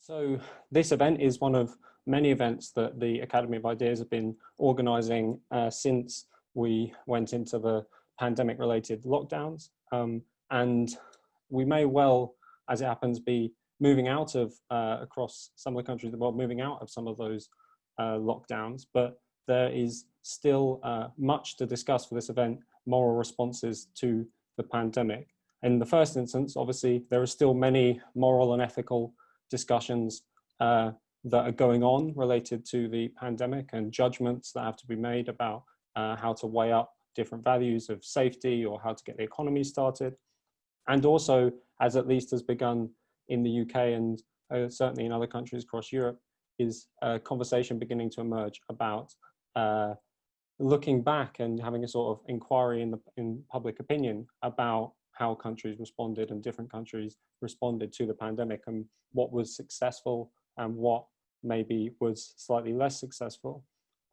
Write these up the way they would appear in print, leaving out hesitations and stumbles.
So this event is one of many events that the Academy of Ideas have been organising since we went into the pandemic-related lockdowns. And we may well, as it happens, be moving out of, across some of the countries of the world, moving out of some of those lockdowns, but there is still much to discuss for this event, moral responses to the pandemic. In the first instance, obviously, there are still many moral and ethical discussions that are going on related to the pandemic and judgments that have to be made about how to weigh up different values of safety or how to get the economy started. And also, as at least has begun in the UK and certainly in other countries across Europe, is a conversation beginning to emerge about looking back and having a sort of inquiry in public opinion about how countries responded and different countries responded to the pandemic and what was successful and what maybe was slightly less successful.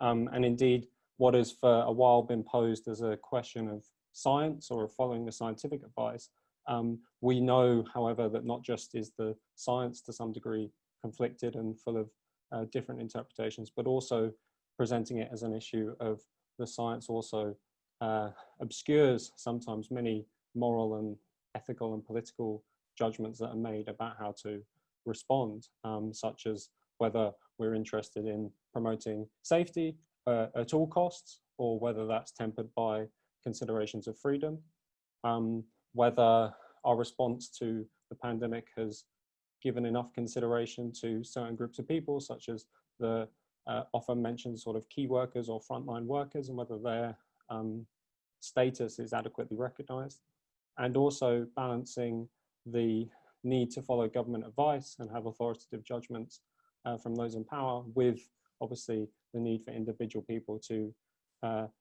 And indeed, what has for a while been posed as a question of science or of following the scientific advice. We know, however, that not just is the science to some degree conflicted and full of different interpretations, but also presenting it as an issue of the science also obscures sometimes many moral and ethical and political judgments that are made about how to respond, such as whether we're interested in promoting safety at all costs, or whether that's tempered by considerations of freedom, whether our response to the pandemic has given enough consideration to certain groups of people, such as the often mentioned sort of key workers or frontline workers, and whether their status is adequately recognized, and also balancing the need to follow government advice and have authoritative judgments from those in power with obviously the need for individual people to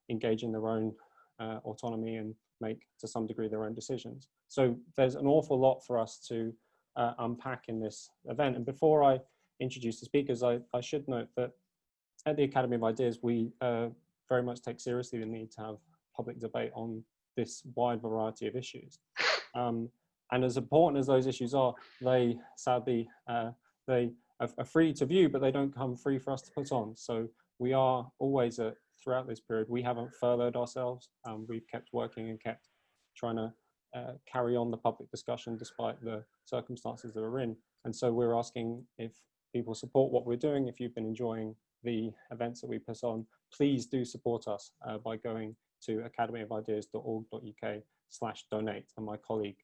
engage in their own autonomy and make to some degree their own decisions. So there's an awful lot for us to unpack in this event. And before I introduce the speakers, I should note that at the Academy of Ideas, we very much take seriously the need to have public debate on this wide variety of issues. And as important as those issues are, they sadly, they are free to view, but they don't come free for us to put on. So we are always, throughout this period, we haven't furloughed ourselves. We've kept working and kept trying to carry on the public discussion despite the circumstances that we're in. And so we're asking if people support what we're doing. If you've been enjoying the events that we put on, please do support us by going to academyofideas.org.uk/donate. And my colleague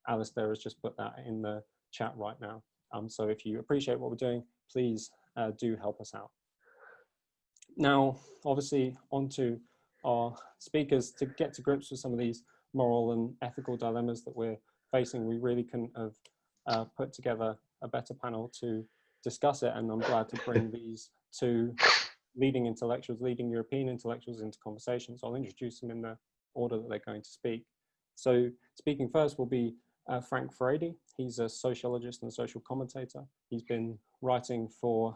Alistair has just put that in the chat right now. So if you appreciate what we're doing, please do help us out. Now, obviously, on to our speakers. To get to grips with some of these moral and ethical dilemmas that we're facing, we really couldn't have put together a better panel to discuss it, and I'm glad to bring these two leading intellectuals, leading European intellectuals into conversations. I'll introduce them in the order that they're going to speak. So speaking first will be Frank Furedi. He's a sociologist and social commentator. He's been writing for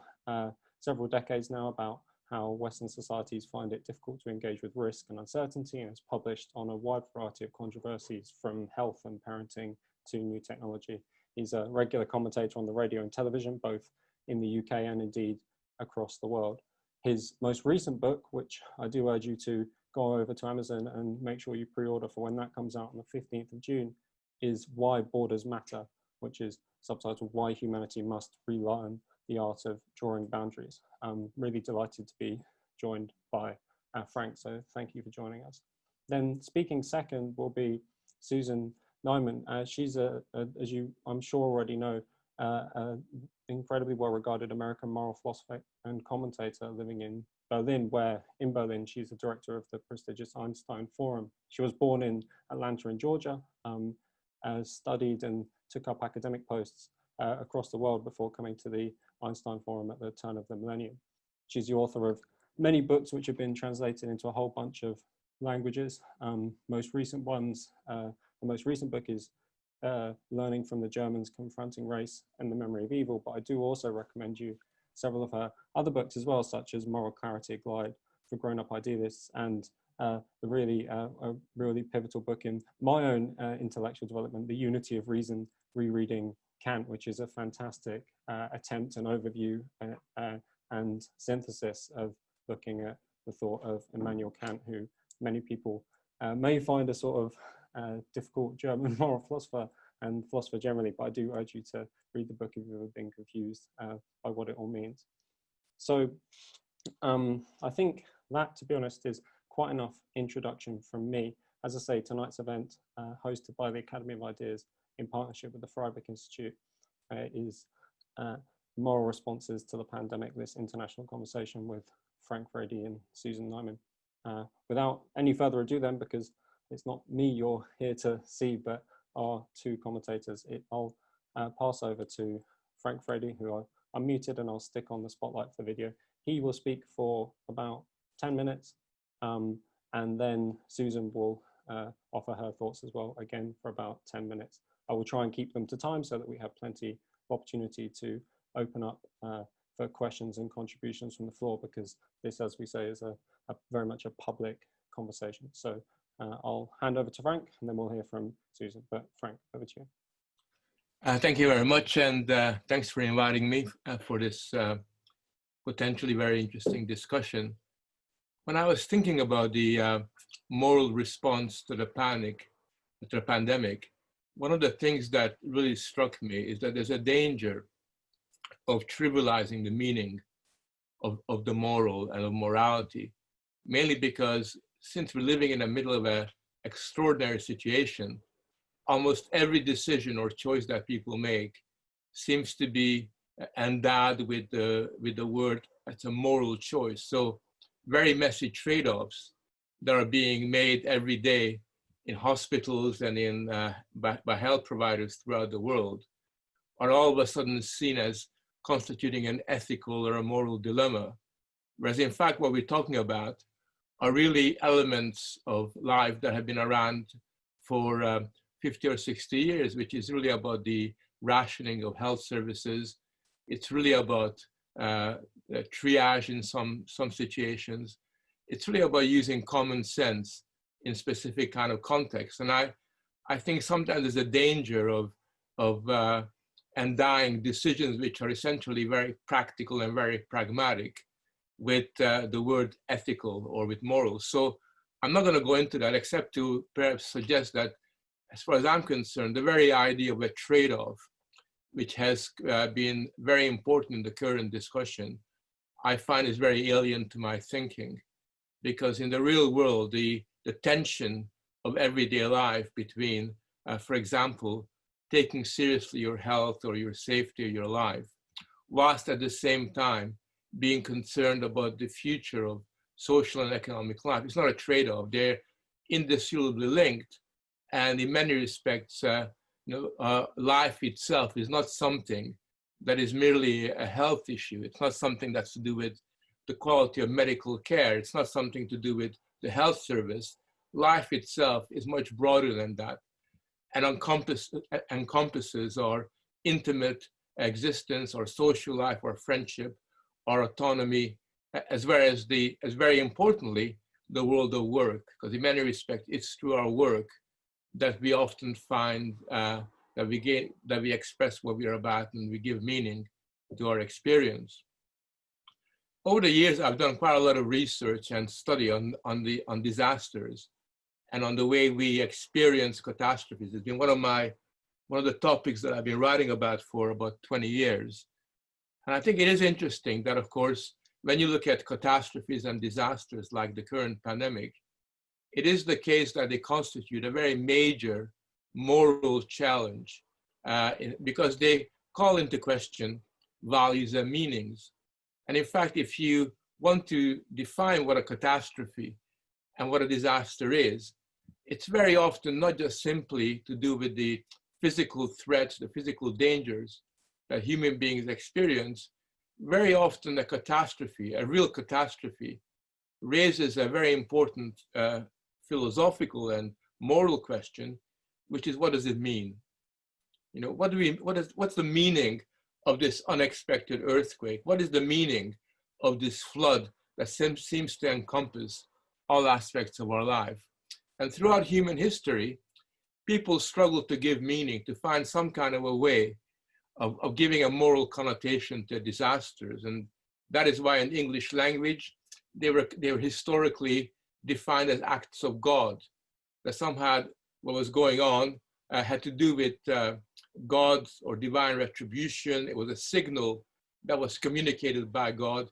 several decades now about how Western societies find it difficult to engage with risk and uncertainty, and has published on a wide variety of controversies from health and parenting to new technology. He's a regular commentator on the radio and television, both in the UK and indeed across the world. His most recent book, which I do urge you to go over to Amazon and make sure you pre-order for when that comes out on the 15th of June, is Why Borders Matter, which is subtitled Why Humanity Must Relearn the Art of Drawing Boundaries. I'm really delighted to be joined by Frank, so thank you for joining us. Then speaking second will be Susan Neiman. She's, as you I'm sure already know, an incredibly well-regarded American moral philosopher and commentator living in Berlin, where in Berlin she's the director of the prestigious Einstein Forum. She was born in Atlanta in Georgia, studied and took up academic posts across the world before coming to the Einstein Forum at the turn of the millennium. She's the author of many books which have been translated into a whole bunch of languages. Most recent ones, the most recent book is Learning from the Germans, Confronting Race and the Memory of Evil, but I do also recommend you several of her other books as well, such as Moral Clarity, a Guide for Grown-Up Idealists, and a really pivotal book in my own intellectual development, The Unity of Reason, Rereading Kant, which is a fantastic attempt and overview and synthesis of looking at the thought of Immanuel Kant, who many people may find a sort of difficult German moral philosopher and philosopher generally, but I do urge you to read the book if you've ever been confused by what it all means. So I think that, to be honest, is quite enough introduction from me. As I say, tonight's event, hosted by the Academy of Ideas in partnership with the Freiblickinstitut, is moral responses to the pandemic, this international conversation with Frank Furedi and Susan Neiman. Without any further ado then, because it's not me you're here to see, but our two commentators, I'll pass over to Frank Furedi, who I'm muted, and I'll stick on the spotlight for the video. He will speak for about 10 minutes, and then Susan will offer her thoughts as well, again, for about 10 minutes. I will try and keep them to time so that we have plenty of opportunity to open up for questions and contributions from the floor, because this, as we say, is a very much a public conversation. So I'll hand over to Frank, and then we'll hear from Susan. But Frank, over to you. Thank you very much, and thanks for inviting me for this potentially very interesting discussion. When I was thinking about the moral response to the pandemic, one of the things that really struck me is that there's a danger of trivializing the meaning of the moral and of morality, mainly because since we're living in the middle of an extraordinary situation, almost every decision or choice that people make seems to be endowed with the word, it's a moral choice. So very messy trade-offs that are being made every day in hospitals and by health providers throughout the world are all of a sudden seen as constituting an ethical or a moral dilemma. Whereas in fact, what we're talking about are really elements of life that have been around for 50 or 60 years, which is really about the rationing of health services. It's really about triage in some situations. It's really about using common sense in specific kind of contexts. And I think sometimes there's a danger of endowing decisions which are essentially very practical and very pragmatic with the word ethical or with moral. So I'm not going to go into that except to perhaps suggest that, as far as I'm concerned, the very idea of a trade-off, which has been very important in the current discussion, I find is very alien to my thinking. Because in the real world, the tension of everyday life between, for example, taking seriously your health or your safety or your life, whilst at the same time being concerned about the future of social and economic life. It's not a trade-off. They're indissolubly linked. And in many respects, life itself is not something that is merely a health issue. It's not something that's to do with the quality of medical care. It's not something to do with the health service. Life itself is much broader than that and encompasses our intimate existence, our social life, our friendship, our autonomy, as well as very importantly, the world of work. Because in many respects, it's through our work that we often find that we express what we are about and we give meaning to our experience. Over the years, I've done quite a lot of research and study on disasters and on the way we experience catastrophes. It's been one of the topics that I've been writing about for about 20 years. And I think it is interesting that, of course, when you look at catastrophes and disasters like the current pandemic, it is the case that they constitute a very major moral challenge because they call into question values and meanings. And in fact, if you want to define what a catastrophe and what a disaster is, it's very often not just simply to do with the physical threats, the physical dangers that human beings experience. Very often a catastrophe, a real catastrophe, raises a very important philosophical and moral question, which is, what does it mean? What's the meaning of this unexpected earthquake? What is the meaning of this flood that seems to encompass all aspects of our life? And throughout human history, people struggle to give meaning, to find some kind of a way of giving a moral connotation to disasters. And that is why in English language, they were historically defined as acts of God, that somehow what was going on had to do with God's or divine retribution. It was a signal that was communicated by God.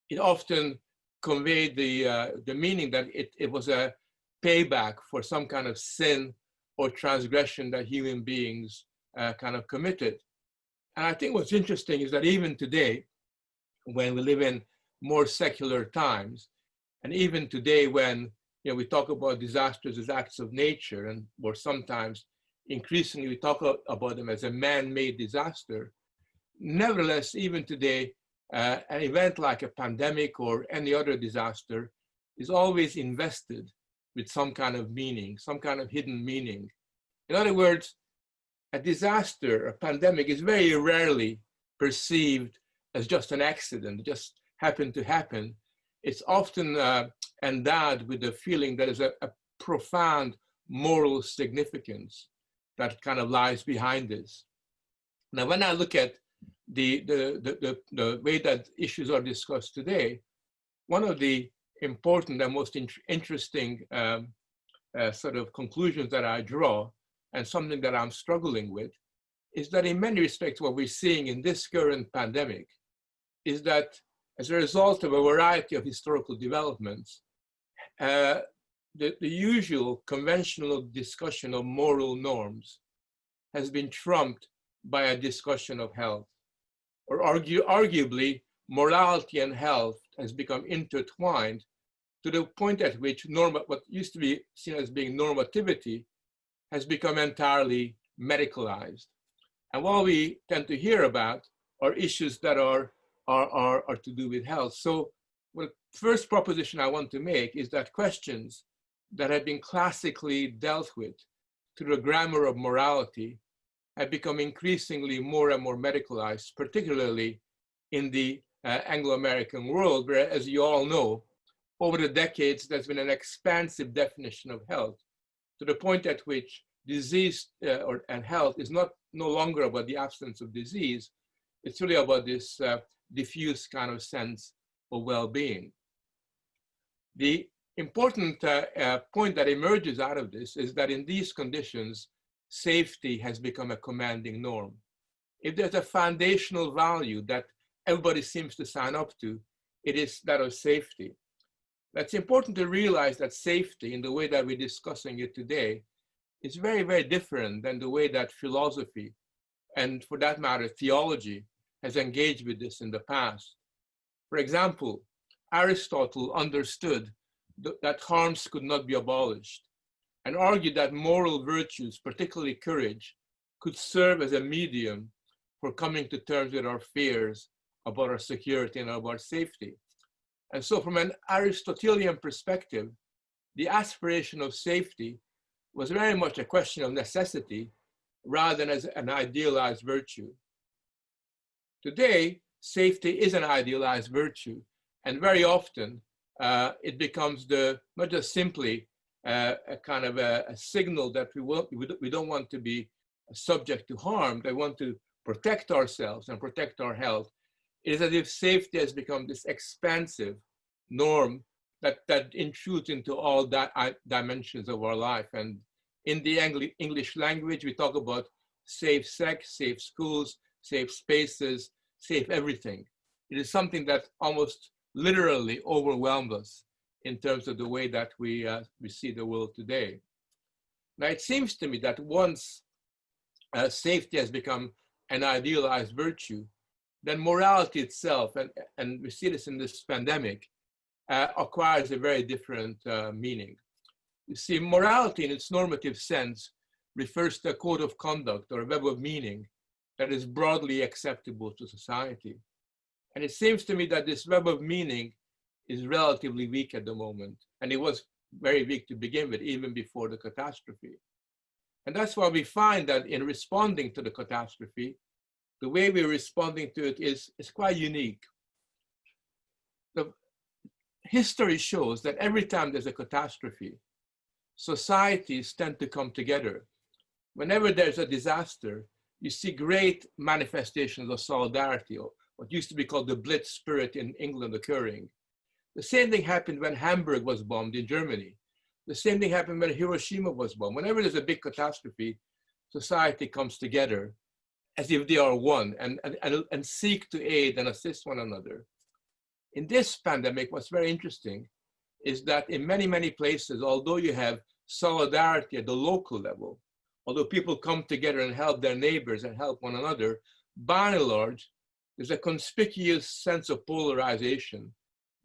It often conveyed the meaning that it was a payback for some kind of sin or transgression that human beings kind of committed. And I think what's interesting is that even today, when we live in more secular times, and even today when we talk about disasters as acts of nature, and or sometimes increasingly we talk about them as a man-made disaster, nevertheless, even today, an event like a pandemic or any other disaster is always invested with some kind of meaning, some kind of hidden meaning. In other words, a disaster, a pandemic, is very rarely perceived as just an accident, just happened to happen. It's often endowed with the feeling that there's a profound moral significance that kind of lies behind this. Now, when I look at the way that issues are discussed today, one of the important and most interesting sort of conclusions that I draw, and something that I'm struggling with, is that in many respects what we're seeing in this current pandemic is that as a result of a variety of historical developments, the usual conventional discussion of moral norms has been trumped by a discussion of health. Or arguably, morality and health has become intertwined to the point at which what used to be seen as being normativity has become entirely medicalized. And what we tend to hear about are issues that are to do with health. So the first proposition I want to make is that questions that have been classically dealt with through the grammar of morality have become increasingly more and more medicalized, particularly in the Anglo-American world, where, as you all know, over the decades, there's been an expansive definition of health, to the point at which disease and health is no longer about the absence of disease. It's really about this diffuse kind of sense of well-being. The important point that emerges out of this is that in these conditions, safety has become a commanding norm. If there's a foundational value that everybody seems to sign up to, it is that of safety. It's important to realize that safety, in the way that we're discussing it today, is very, very different than the way that philosophy, and for that matter, theology, has engaged with this in the past. For example, Aristotle understood that harms could not be abolished, and argued that moral virtues, particularly courage, could serve as a medium for coming to terms with our fears about our security and about safety. And so from an Aristotelian perspective, the aspiration of safety was very much a question of necessity rather than as an idealized virtue. Today, safety is an idealized virtue, and very often it becomes not just simply a kind of a signal that we don't want to be subject to harm, they want to protect ourselves and protect our health. It is as if safety has become this expansive norm that intrudes into all dimensions of our life. And in the English language, we talk about safe sex, safe schools, safe spaces, safe everything. It is something that almost literally overwhelms us in terms of the way that we see the world today. Now, it seems to me that once safety has become an idealized virtue, then morality itself, and we see this in this pandemic, acquires a very different meaning. You see, morality in its normative sense refers to a code of conduct or a web of meaning that is broadly acceptable to society. And it seems to me that this web of meaning is relatively weak at the moment. And it was very weak to begin with, even before the catastrophe. And that's why we find that in responding to the catastrophe, the way we're responding to it is quite unique. The history shows that every time there's a catastrophe, societies tend to come together. Whenever there's a disaster, you see great manifestations of solidarity, or what used to be called the Blitz spirit in England occurring. The same thing happened when Hamburg was bombed in Germany. The same thing happened when Hiroshima was bombed. Whenever there's a big catastrophe, society comes together as if they are one and seek to aid and assist one another. In this pandemic, what's very interesting is that in many, many places, although you have solidarity at the local level, although people come together and help their neighbors and help one another, by and large, there's a conspicuous sense of polarization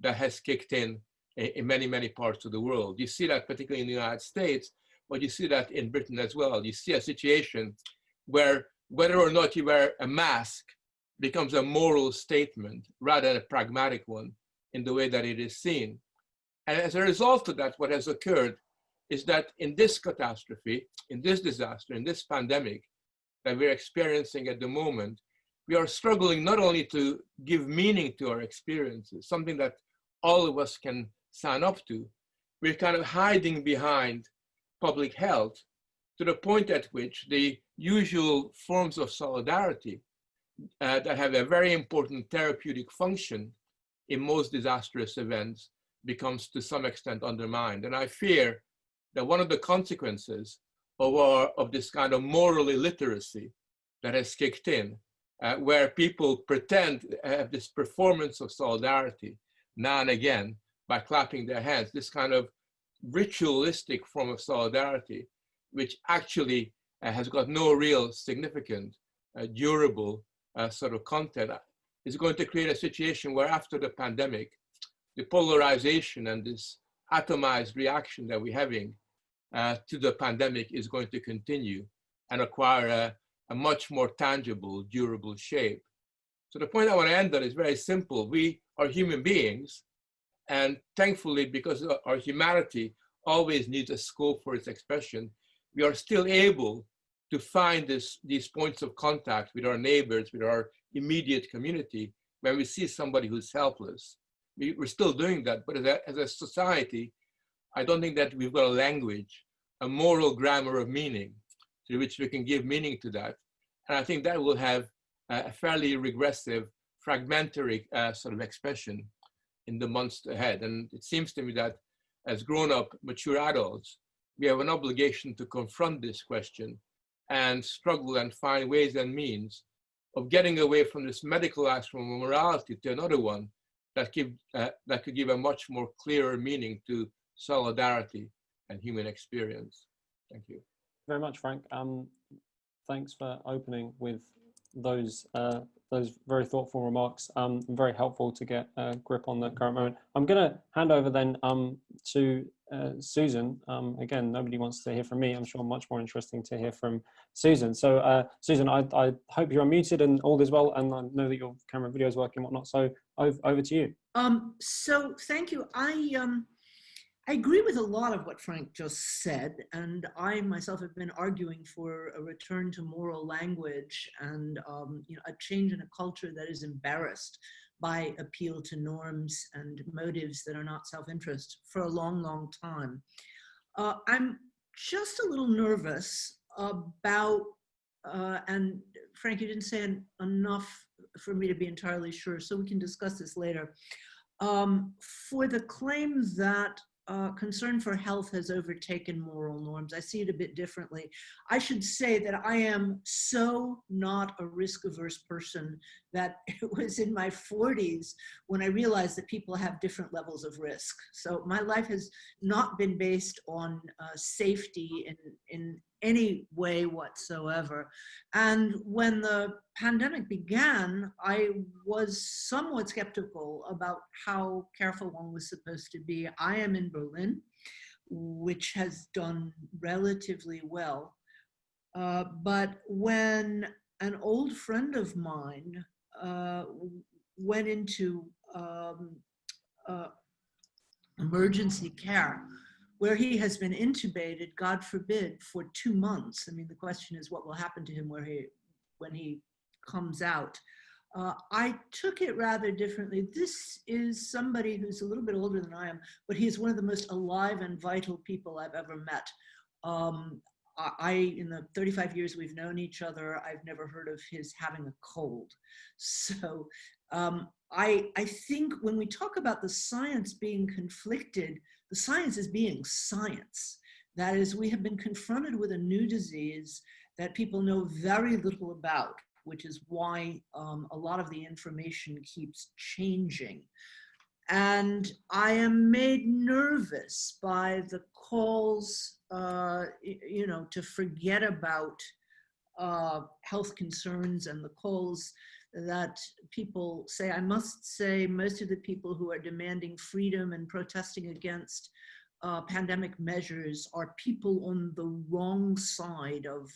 that has kicked in many, many parts of the world. You see that particularly in the United States, but you see that in Britain as well. You see a situation where whether or not you wear a mask becomes a moral statement rather than a pragmatic one in the way that it is seen. And as a result of that, what has occurred is that in this catastrophe, in this disaster, in this pandemic that we're experiencing at the moment, we are struggling not only to give meaning to our experiences, something that all of us can sign up to, we're kind of hiding behind public health to the point at which the usual forms of solidarity that have a very important therapeutic function in most disastrous events becomes to some extent undermined. And I fear that one of the consequences of this kind of moral illiteracy that has kicked in, where people pretend have this performance of solidarity now and again by clapping their hands, this kind of ritualistic form of solidarity, which actually has got no real significant, durable sort of content, is going to create a situation where after the pandemic, the polarization and this atomized reaction that we're having to the pandemic is going to continue and acquire a much more tangible, durable shape. So the point I want to end on is very simple. We are human beings, and thankfully, because our humanity always needs a scope for its expression, we are still able to find these points of contact with our neighbors, with our immediate community, when we see somebody who's helpless. We're still doing that, but as a society, I don't think that we've got a language, a moral grammar of meaning, through which we can give meaning to that. And I think that will have a fairly regressive, fragmentary sort of expression in the months ahead. And it seems to me that as grown-up, mature adults, we have an obligation to confront this question and struggle and find ways and means of getting away from this medicalized form of morality to another one that could give a much more clearer meaning to solidarity and human experience. Thank you. Very much, Frank. Thanks for opening with those very thoughtful remarks. Very helpful to get a grip on the current moment. I'm going to hand over then to Susan. Again, nobody wants to hear from me. I'm sure much more interesting to hear from Susan. So Susan, I hope you're unmuted and all is well, and I know that your camera and video is working and whatnot. So over to you. So thank you. I agree with a lot of what Frank just said, and I myself have been arguing for a return to moral language and a change in a culture that is embarrassed by appeal to norms and motives that are not self-interest for a long, long time. I'm just a little nervous about, and Frank, you didn't say enough for me to be entirely sure, so we can discuss this later, for the claim that concern for health has overtaken moral norms. I see it a bit differently. I should say that I am so not a risk-averse person that it was in my 40s when I realized that people have different levels of risk. So my life has not been based on safety in any way whatsoever. And when the pandemic began, I was somewhat skeptical about how careful one was supposed to be. I am in Berlin, which has done relatively well. But when an old friend of mine went into emergency care, where he has been intubated, God forbid, for 2 months. I mean, the question is what will happen to him when he comes out. I took it rather differently. This is somebody who's a little bit older than I am, but he's one of the most alive and vital people I've ever met. in the 35 years we've known each other, I've never heard of his having a cold. So I think when we talk about the science being conflicted, the science is being science. That is, we have been confronted with a new disease that people know very little about, which is why a lot of the information keeps changing. And I am made nervous by the calls, to forget about health concerns and the calls that people say. I must say, most of the people who are demanding freedom and protesting against pandemic measures are people on the wrong side of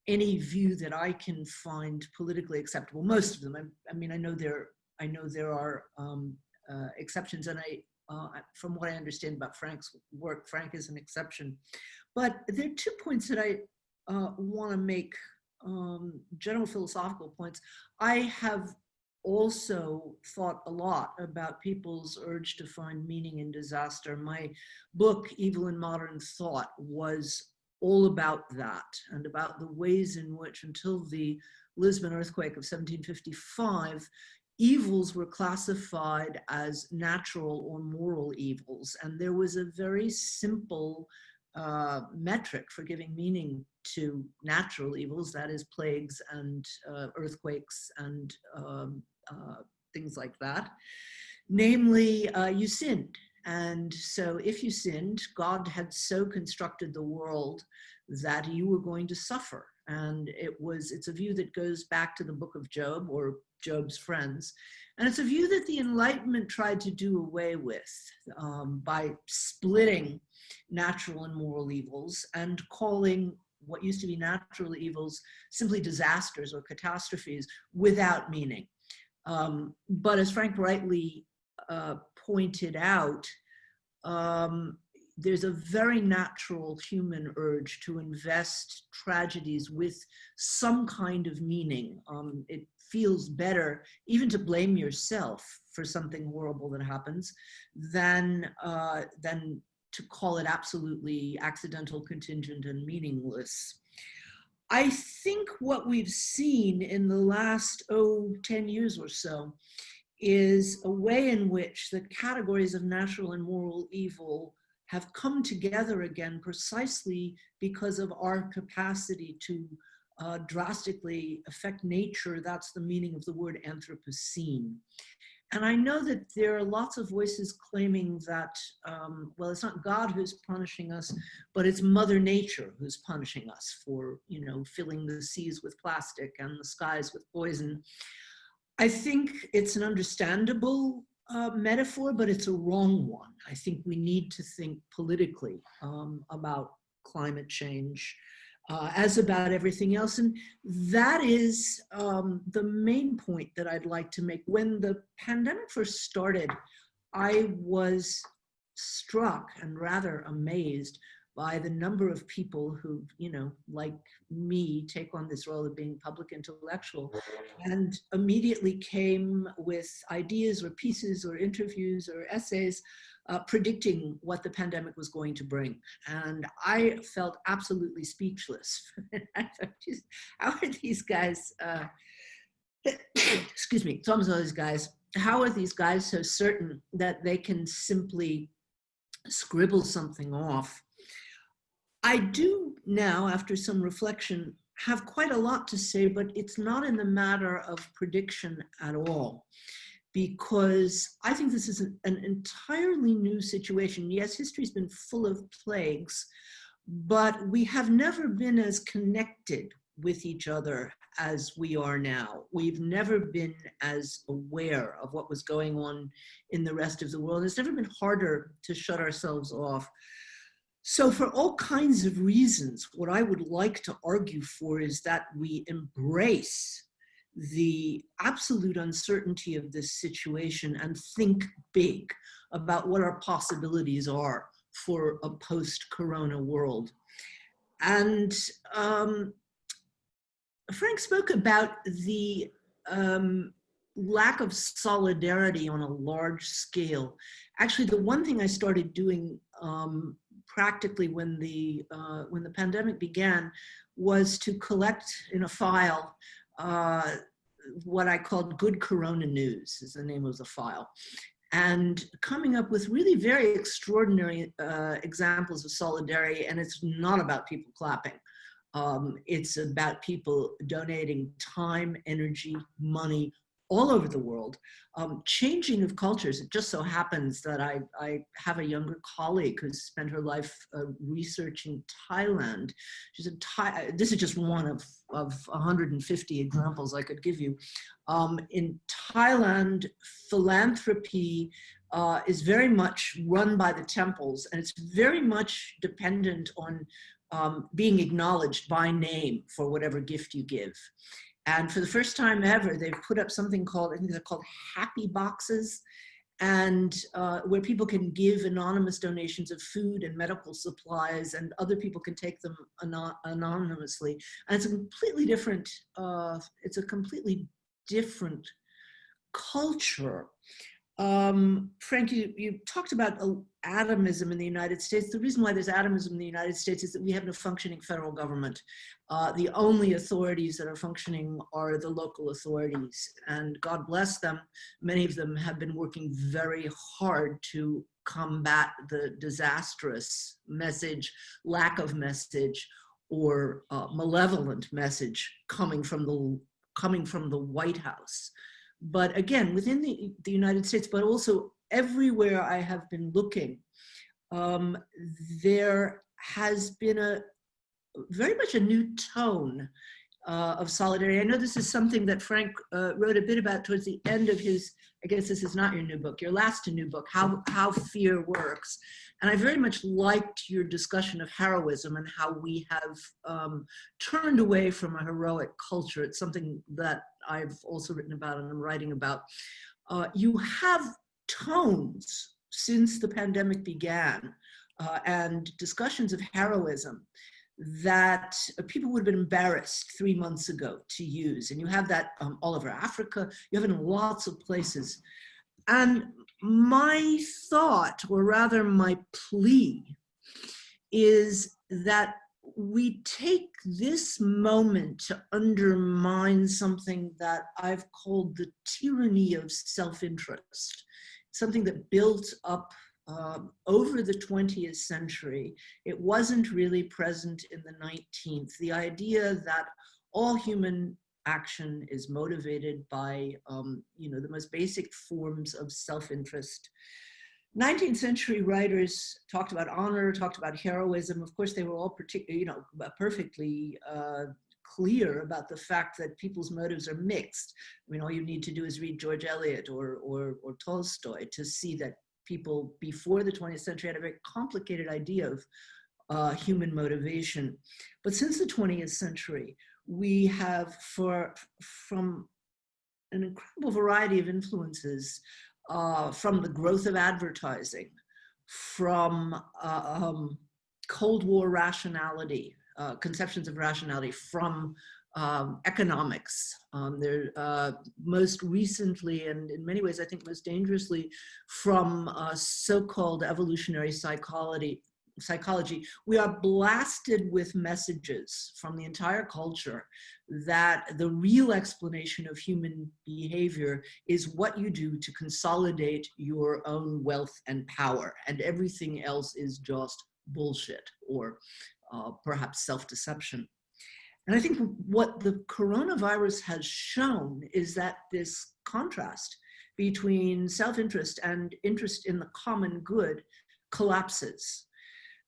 any view that I can find politically acceptable. Most of them. I mean, I know there are exceptions, and from what I understand about Frank's work, Frank is an exception. But there are 2 points that I want to make, general philosophical points. I have also thought a lot about people's urge to find meaning in disaster. My book, Evil in Modern Thought, was all about that, and about the ways in which, until the Lisbon earthquake of 1755, evils were classified as natural or moral evils. And there was a very simple metric for giving meaning to natural evils, that is plagues and earthquakes and things like that. Namely, you sinned. And so if you sinned, God had so constructed the world that you were going to suffer. And it's a view that goes back to the book of Job, or Job's friends. And it's a view that the Enlightenment tried to do away with by splitting natural and moral evils and calling what used to be natural evils simply disasters or catastrophes without meaning. But as Frank rightly pointed out, there's a very natural human urge to invest tragedies with some kind of meaning. It feels better even to blame yourself for something horrible that happens than to call it absolutely accidental, contingent, and meaningless. I think what we've seen in the last 10 years or so is a way in which the categories of natural and moral evil have come together again, precisely because of our capacity to drastically affect nature. That's the meaning of the word Anthropocene. And I know that there are lots of voices claiming that, well, it's not God who's punishing us, but it's Mother Nature who's punishing us for, filling the seas with plastic and the skies with poison. I think it's an understandable metaphor, but it's a wrong one. I think we need to think politically about climate change, as about everything else. And that is the main point that I'd like to make. When the pandemic first started, I was struck and rather amazed by the number of people who, like me, take on this role of being public intellectual, and immediately came with ideas or pieces or interviews or essays predicting what the pandemic was going to bring. And I felt absolutely speechless. I thought, how are these guys, excuse me, it's almost all these guys, how are these guys so certain that they can simply scribble something off? I do now, after some reflection, have quite a lot to say, but it's not in the matter of prediction at all, because I think this is an entirely new situation. Yes, history's been full of plagues, but we have never been as connected with each other as we are now. We've never been as aware of what was going on in the rest of the world. It's never been harder to shut ourselves off. So for all kinds of reasons, what I would like to argue for is that we embrace the absolute uncertainty of this situation and think big about what our possibilities are for a post-corona world. And Frank spoke about the lack of solidarity on a large scale. Actually, the one thing I started doing practically when the pandemic began was to collect in a file what I called Good Corona News, is the name of the file, and coming up with really very extraordinary examples of solidarity. And it's not about people clapping. It's about people donating time, energy, money all over the world, changing of cultures. It just so happens that I have a younger colleague who's spent her life researching Thailand. She's this is just one of 150 examples I could give you. In Thailand, philanthropy is very much run by the temples, and it's very much dependent on being acknowledged by name for whatever gift you give. And for the first time ever, they've put up something called, I think they're called happy boxes, and where people can give anonymous donations of food and medical supplies, and other people can take them anonymously. And it's a completely different culture. Frank, you talked about atomism in the United States. The reason why there's atomism in the United States is that we have no functioning federal government. The only authorities that are functioning are the local authorities, and God bless them. Many of them have been working very hard to combat the disastrous message, lack of message, or malevolent message coming from the White House. But again, within the United States, but also everywhere I have been looking, there has been very much a new tone of solidarity. I know this is something that Frank wrote a bit about towards the end of his, I guess this is not your new book, your last new book, How Fear Works. And I very much liked your discussion of heroism and how we have turned away from a heroic culture. It's something that I've also written about and I'm writing about. You have tones since the pandemic began and discussions of heroism that people would have been embarrassed 3 months ago to use. And you have that all over Africa, you have it in lots of places. And my thought, or rather my plea, is that we take this moment to undermine something that I've called the tyranny of self-interest, something that built up over the 20th century. It wasn't really present in the 19th. The idea that all human action is motivated by the most basic forms of self-interest. 19th century writers talked about honor, talked about heroism. Of course, they were all perfectly clear about the fact that people's motives are mixed. I mean, all you need to do is read George Eliot or Tolstoy to see that people before the 20th century had a very complicated idea of human motivation. But since the 20th century, we have, from an incredible variety of influences, from the growth of advertising, from Cold War rationality, conceptions of rationality, from economics. Most recently, and in many ways, I think most dangerously, from so-called evolutionary psychology, we are blasted with messages from the entire culture that the real explanation of human behavior is what you do to consolidate your own wealth and power, and everything else is just bullshit or perhaps self-deception. And I think what the coronavirus has shown is that this contrast between self-interest and interest in the common good collapses.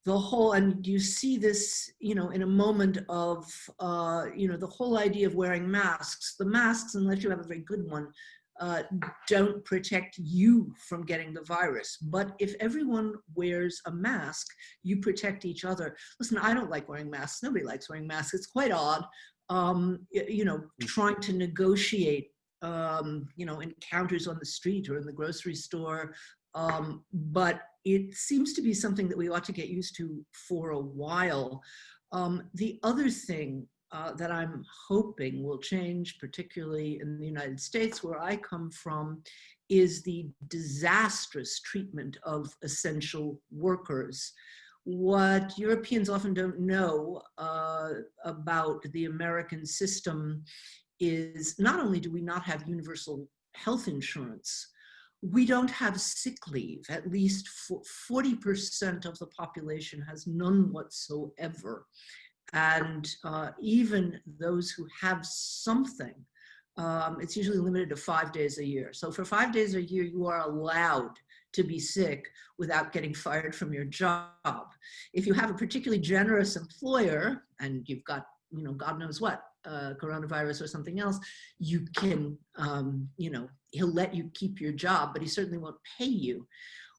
The whole, and you see this, in a moment of, the whole idea of wearing masks. The masks, unless you have a very good one, don't protect you from getting the virus. But if everyone wears a mask, you protect each other. Listen, I don't like wearing masks. Nobody likes wearing masks. It's quite odd, trying to negotiate, encounters on the street or in the grocery store. But it seems to be something that we ought to get used to for a while. The other thing that I'm hoping will change, particularly in the United States, where I come from, is the disastrous treatment of essential workers. What Europeans often don't know about the American system is not only do we not have universal health insurance, we don't have sick leave. At least 40% of the population has none whatsoever. And even those who have something, it's usually limited to 5 days a year. So for 5 days a year, you are allowed to be sick without getting fired from your job. If you have a particularly generous employer and you've got, you know, God knows what, coronavirus or something else, you can, you know, he'll let you keep your job, but he certainly won't pay you.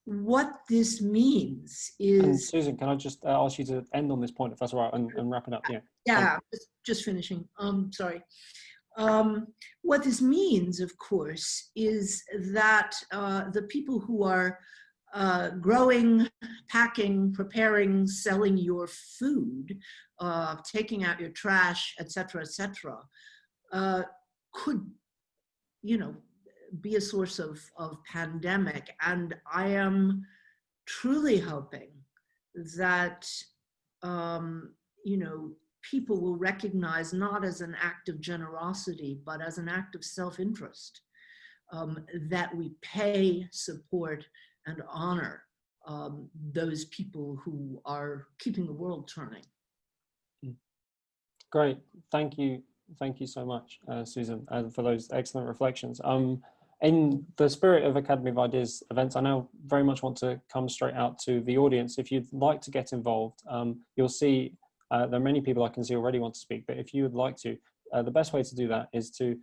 What this means is... And Susan, can I just ask you to end on this point, if that's all right, and wrap it up? Yeah. Yeah, just finishing. Sorry. What this means, of course, is that the people who are growing, packing, preparing, selling your food, taking out your trash, et cetera, could, you know, be a source of pandemic. And I am truly hoping that, you know, people will recognize not as an act of generosity, but as an act of self-interest, that we pay, support, and honor those people who are keeping the world turning. Great, thank you so much, Susan, for those excellent reflections. In the spirit of Academy of Ideas events, I now very much want to come straight out to the audience. If you'd like to get involved, you'll see there are many people I can see already want to speak, but if you would like to, the best way to do that is to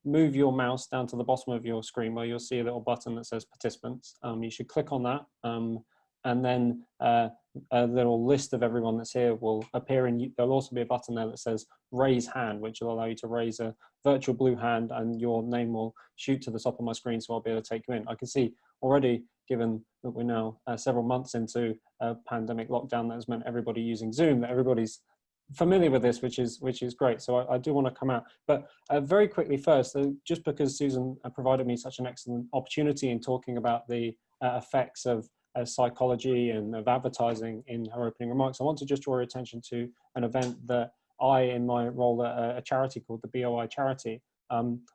move your mouse down to the bottom of your screen where you'll see a little button that says participants. You should click on that, and then a little list of everyone that's here will appear, and there'll also be a button there that says raise hand, which will allow you to raise a virtual blue hand, and your name will shoot to the top of my screen, so I'll be able to take you in. I can see already, given that we're now several months into a pandemic lockdown that has meant everybody using Zoom, that everybody's familiar with this, which is great. So I do want to come out, but very quickly first, just because Susan provided me such an excellent opportunity in talking about the effects of psychology and of advertising in her opening remarks, I want to just draw your attention to an event that I, in my role at a charity called the BOI Charity,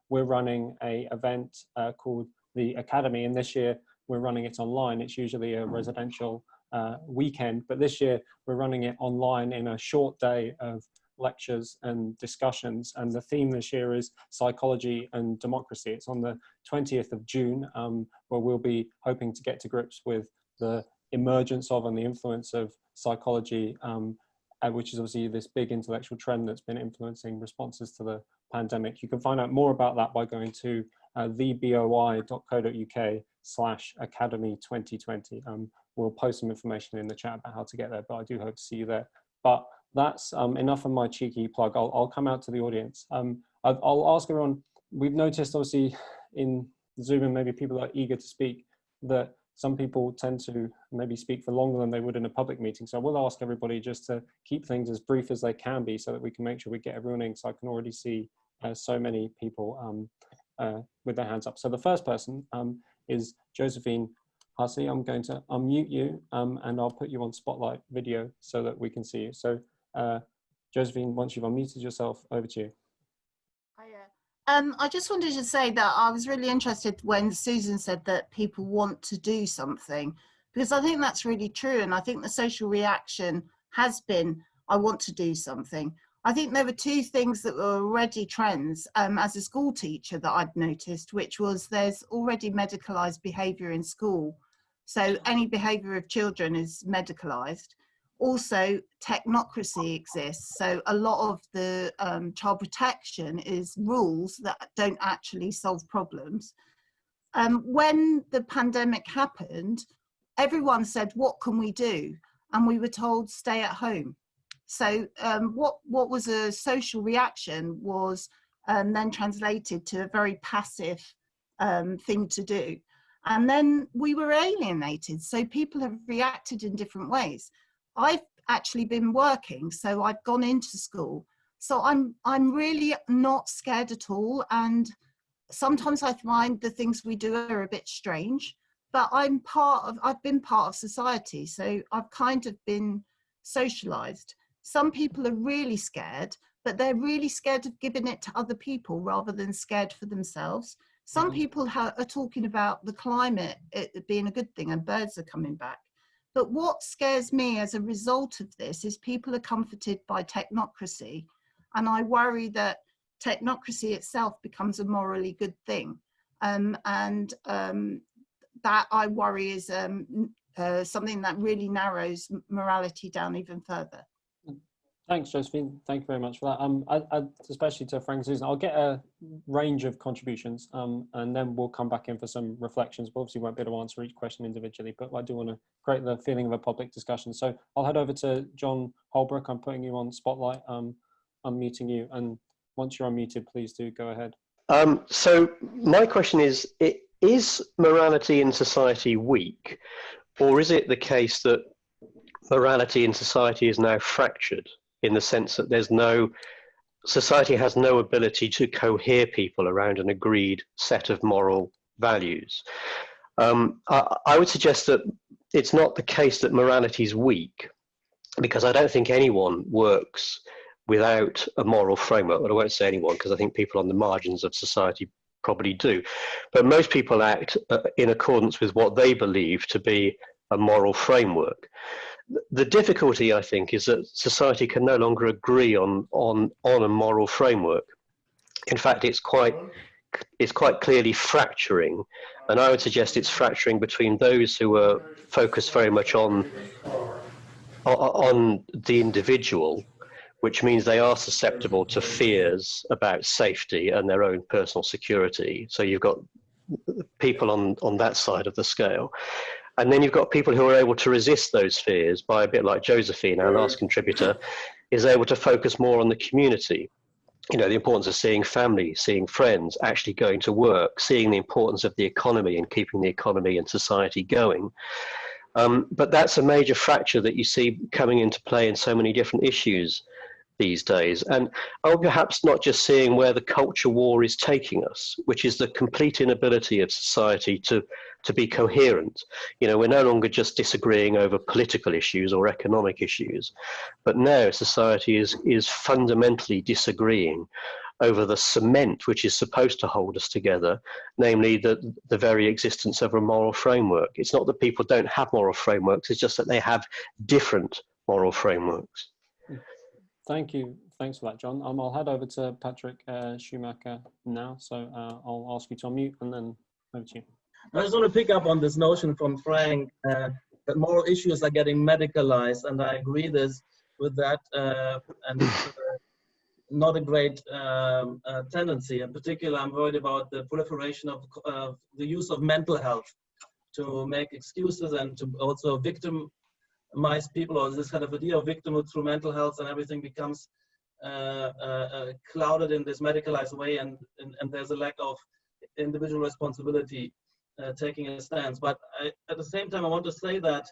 we're running a event called the Academy, and this year we're running it online. It's usually a residential weekend, but this year we're running it online in a short day of lectures and discussions, and the theme this year is psychology and democracy. It's on the 20th of June, where we'll be hoping to get to grips with the emergence of and the influence of psychology, which is obviously this big intellectual trend that's been influencing responses to the pandemic. You can find out more about that by going to theboi.co.uk/Academy 2020. We'll post some information in the chat about how to get there, but I do hope to see you there. But that's enough of my cheeky plug. I'll come out to the audience. I'll ask everyone, we've noticed obviously in Zoom, and maybe people are eager to speak, that some people tend to maybe speak for longer than they would in a public meeting. So I will ask everybody just to keep things as brief as they can be, so that we can make sure we get everyone in. So I can already see so many people with their hands up. So the first person is Josephine Hussey. I'm going to unmute you and I'll put you on spotlight video so that we can see you. So Josephine, once you've unmuted yourself, over to you. I just wanted to say that I was really interested when Susan said that people want to do something, because I think that's really true. And I think the social reaction has been, I want to do something. I think there were two things that were already trends as a school teacher that I'd noticed, which was there's already medicalised behaviour in school. So any behaviour of children is medicalised. Also, technocracy exists. So a lot of the child protection is rules that don't actually solve problems. When the pandemic happened, everyone said, what can we do? And we were told, stay at home. So what was a social reaction was then translated to a very passive thing to do. And then we were alienated. So people have reacted in different ways. I've actually been working, so I've gone into school. So I'm really not scared at all. And sometimes I find the things we do are a bit strange, but I've been part of society, so I've kind of been socialized. Some people are really scared, but they're really scared of giving it to other people rather than scared for themselves. Some people are talking about the climate it being a good thing and birds are coming back. But what scares me as a result of this is people are comforted by technocracy. And I worry that technocracy itself becomes a morally good thing. That I worry is something that really narrows morality down even further. Thanks, Josephine. Thank you very much for that. Especially to Frank and Susan, I'll get a range of contributions and then we'll come back in for some reflections. We obviously won't be able to answer each question individually, but I do want to create the feeling of a public discussion. So I'll head over to John Holbrook. I'm putting you on spotlight. Unmuting you. And once you're unmuted, please do go ahead. So my question is morality in society weak, or is it the case that morality in society is now fractured, in the sense that society has no ability to cohere people around an agreed set of moral values? I would suggest that it's not the case that morality is weak, because I don't think anyone works without a moral framework. Well, I won't say anyone, because I think people on the margins of society probably do. But most people act in accordance with what they believe to be a moral framework. The difficulty, I think, is that society can no longer agree on a moral framework. In fact, it's quite clearly fracturing, and I would suggest it's fracturing between those who are focused very much on the individual, which means they are susceptible to fears about safety and their own personal security. So you've got people on that side of the scale. And then you've got people who are able to resist those fears by, a bit like Josephine, our last contributor, is able to focus more on the community. You know, the importance of seeing family, seeing friends, actually going to work, seeing the importance of the economy and keeping the economy and society going. But that's a major fracture that you see coming into play in so many different issues these days. And perhaps not just seeing where the culture war is taking us, which is the complete inability of society to be coherent. You know, we're no longer just disagreeing over political issues or economic issues, but now society is fundamentally disagreeing over the cement which is supposed to hold us together, namely the very existence of a moral framework. It's not that people don't have moral frameworks, it's just that they have different moral frameworks. Thank you. Thanks for that, John. I'll head over to Patrick Schumacher now. So I'll ask you to unmute and then over to you. I just want to pick up on this notion from Frank that moral issues are getting medicalized, and I agree with that, and it's not a great tendency. In particular, I'm worried about the proliferation of the use of mental health to make excuses and to also victimize people, or this kind of idea of victimhood through mental health, and everything becomes clouded in this medicalized way, and there's a lack of individual responsibility taking a stance. But at the same time, I want to say that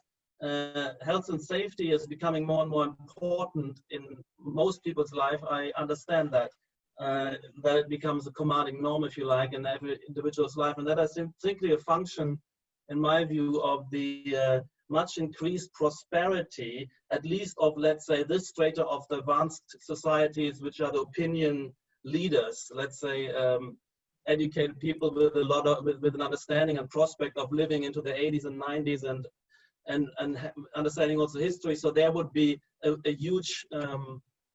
health and safety is becoming more and more important in most people's life. I understand that it becomes a commanding norm, if you like, in every individual's life, and that is simply a function, in my view, of the much increased prosperity, at least of, let's say, this strata of the advanced societies, which are the opinion leaders, let's say, educated people with a lot of with an understanding and prospect of living into the 80s and 90s and understanding also history. So there would be a huge,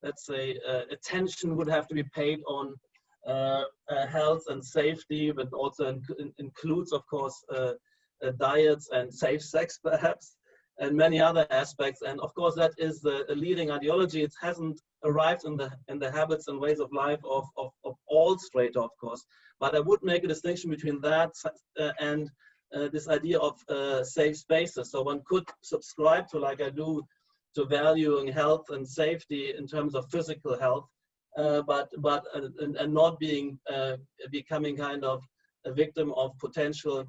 let's say, attention would have to be paid on health and safety, but also includes, of course, diets and safe sex, perhaps, and many other aspects. And of course, that is the leading ideology. It hasn't arrived in the habits and ways of life of all strata, of course. But I would make a distinction between that and this idea of safe spaces. So one could subscribe to, like I do, to valuing health and safety in terms of physical health, but not being becoming kind of a victim of potential,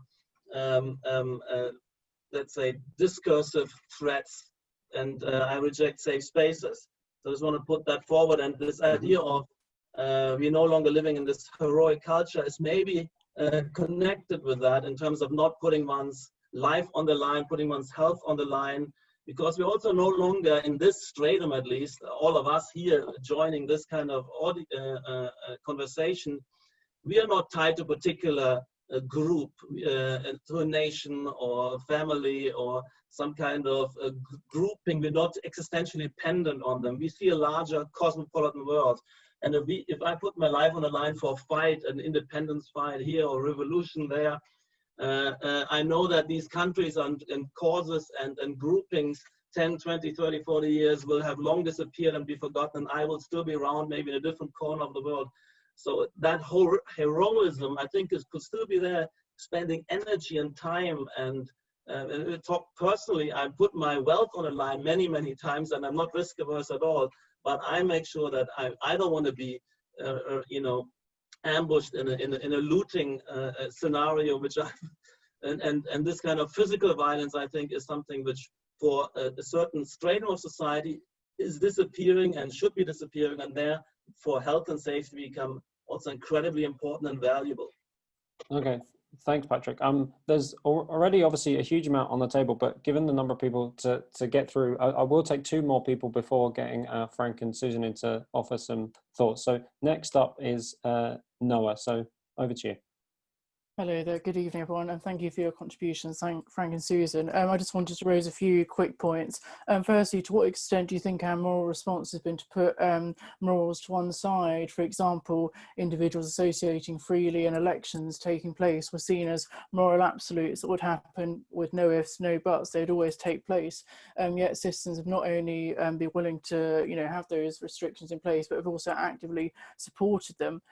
let's say, discursive threats. And I reject safe spaces. So I just want to put that forward. And this idea of we're no longer living in this heroic culture is maybe connected with that, in terms of not putting one's life on the line, putting one's health on the line, because we're also no longer in this stratum, at least, all of us here joining this kind of conversation, we are not tied to a particular group, to a nation or a family or some kind of grouping. We're not existentially dependent on them. We see a larger cosmopolitan world. And if I put my life on the line for a fight, an independence fight here or revolution there, I know that these countries and causes and groupings 10, 20, 30, 40 years will have long disappeared and be forgotten. And I will still be around, maybe in a different corner of the world. So that whole heroism, I think, could still be there, spending energy and time. And talk personally, I put my wealth on the line many, many times, and I'm not risk averse at all. But I make sure that I don't want to be, ambushed in a looting scenario, which and this kind of physical violence, I think, is something which for a certain stratum of society is disappearing and should be disappearing, and there for health and safety become also incredibly important and valuable. Okay, thanks, Patrick. There's already obviously a huge amount on the table, but given the number of people to get through, I will take two more people before getting Frank and Susan in to offer some thoughts. So next up is Noah. So over to you. Hello there, good evening everyone, and thank you for your contributions, Frank and Susan. I just wanted to raise a few quick points. Firstly, to what extent do you think our moral response has been to put morals to one side? For example, individuals associating freely and elections taking place were seen as moral absolutes that would happen with no ifs, no buts, they'd always take place. Yet citizens have not only been willing to have those restrictions in place, but have also actively supported them.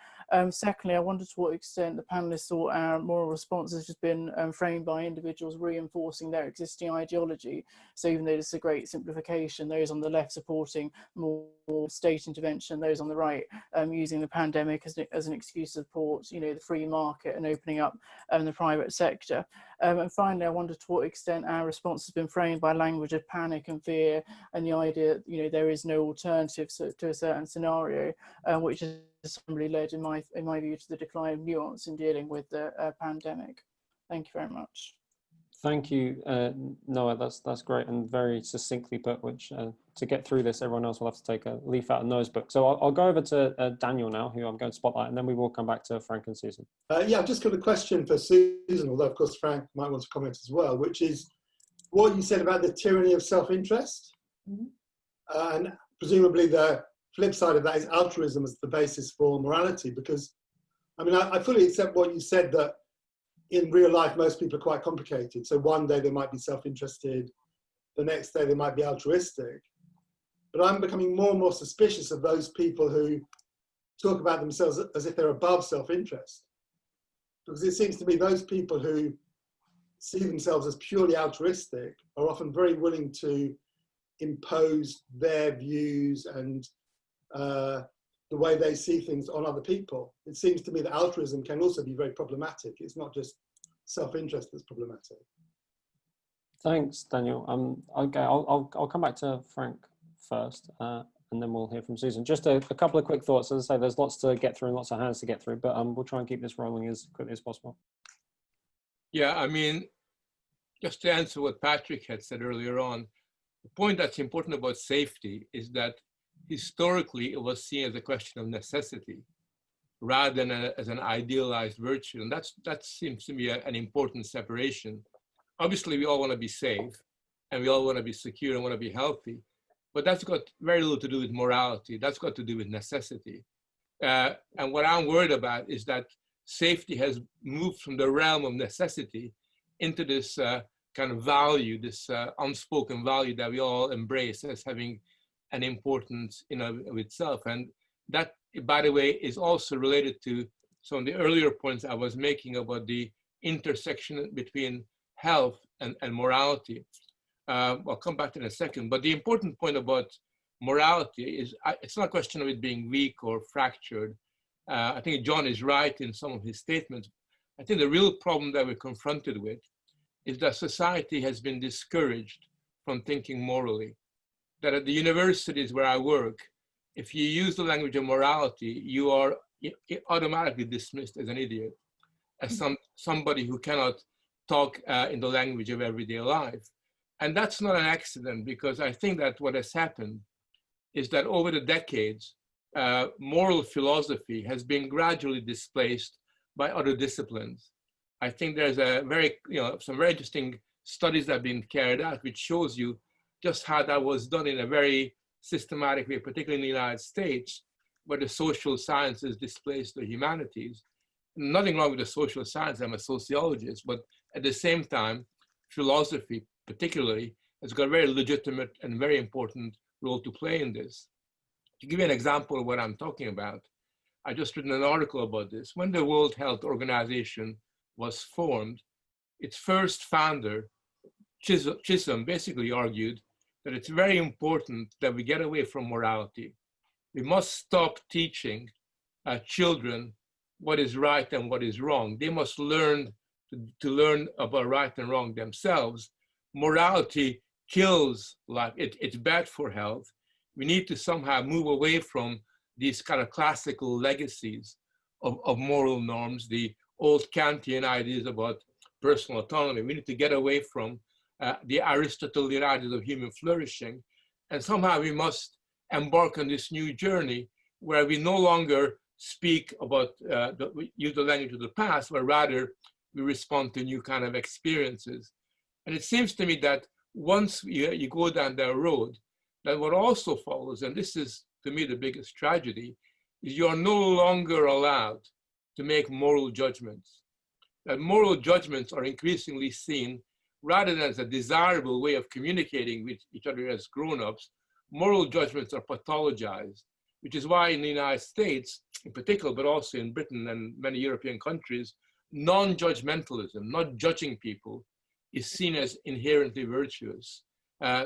Secondly, I wondered to what extent the panelists thought our moral responses has been framed by individuals reinforcing their existing ideology. So even though this is a great simplification, those on the left supporting more state intervention, those on the right using the pandemic as an excuse to support the free market and opening up the private sector. And finally, I wondered to what extent our response has been framed by language of panic and fear and the idea that there is no alternative to a certain scenario, which has really led, in my view, to the decline of nuance in dealing with the pandemic. Thank you very much. Thank you, Noah. That's great and very succinctly put. Which to get through this, everyone else will have to take a leaf out of Noah's book. So I'll go over to Daniel now, who I'm going to spotlight, and then we will come back to Frank and Susan. Yeah, I've just got a question for Susan, although of course Frank might want to comment as well, which is what you said about the tyranny of self-interest, and presumably the flip side of that is altruism as the basis for morality. Because I mean, I fully accept what you said, that in real life, most people are quite complicated. So one day they might be self-interested, the next day they might be altruistic. But I'm becoming more and more suspicious of those people who talk about themselves as if they're above self-interest. Because it seems to me those people who see themselves as purely altruistic are often very willing to impose their views and the way they see things on other people. It seems to me that altruism can also be very problematic. It's not just self-interest that's problematic. Thanks, Daniel. Okay, I'll come back to Frank first, and then we'll hear from Susan. Just a couple of quick thoughts. As I say, there's lots to get through and lots of hands to get through, but we'll try and keep this rolling as quickly as possible. Yeah, I mean, just to answer what Patrick had said earlier on, the point that's important about safety is that historically it was seen as a question of necessity rather than as an idealized virtue. And that seems to me an important separation. Obviously, we all want to be safe and we all want to be secure and want to be healthy, but that's got very little to do with morality. That's got to do with necessity. And what I'm worried about is that safety has moved from the realm of necessity into this kind of value, this unspoken value that we all embrace as having an importance of itself. And that, by the way, is also related to some of the earlier points I was making about the intersection between health and morality. I'll come back to in a second, but the important point about morality is it's not a question of it being weak or fractured. I think John is right in some of his statements. I think the real problem that we're confronted with is that society has been discouraged from thinking morally. That at the universities where I work, if you use the language of morality, you are automatically dismissed as an idiot, as somebody who cannot talk in the language of everyday life. And that's not an accident, because I think that what has happened is that over the decades, moral philosophy has been gradually displaced by other disciplines. I think there's some very interesting studies that have been carried out, which shows you just how that was done in a very systematic way, particularly in the United States, where the social sciences displaced the humanities. Nothing wrong with the social science, I'm a sociologist, but at the same time, philosophy particularly has got a very legitimate and very important role to play in this. To give you an example of what I'm talking about, I just written an article about this. When the World Health Organization was formed, its first founder, Chisholm, basically argued that it's very important that we get away from morality. We must stop teaching children what is right and what is wrong. They must learn to learn about right and wrong themselves. Morality kills life. It's bad for health. We need to somehow move away from these kind of classical legacies of moral norms, the old Kantian ideas about personal autonomy. We need to get away from the Aristotelian ideas of human flourishing. And somehow we must embark on this new journey where we no longer speak about, use the language of the past, but rather we respond to new kind of experiences. And it seems to me that once you go down that road, that what also follows, and this is to me the biggest tragedy, is you are no longer allowed to make moral judgments. That moral judgments are increasingly seen rather than as a desirable way of communicating with each other as grown-ups. Moral judgments are pathologized, which is why in the United States in particular, but also in Britain and many European countries, non-judgmentalism, not judging people, is seen as inherently virtuous.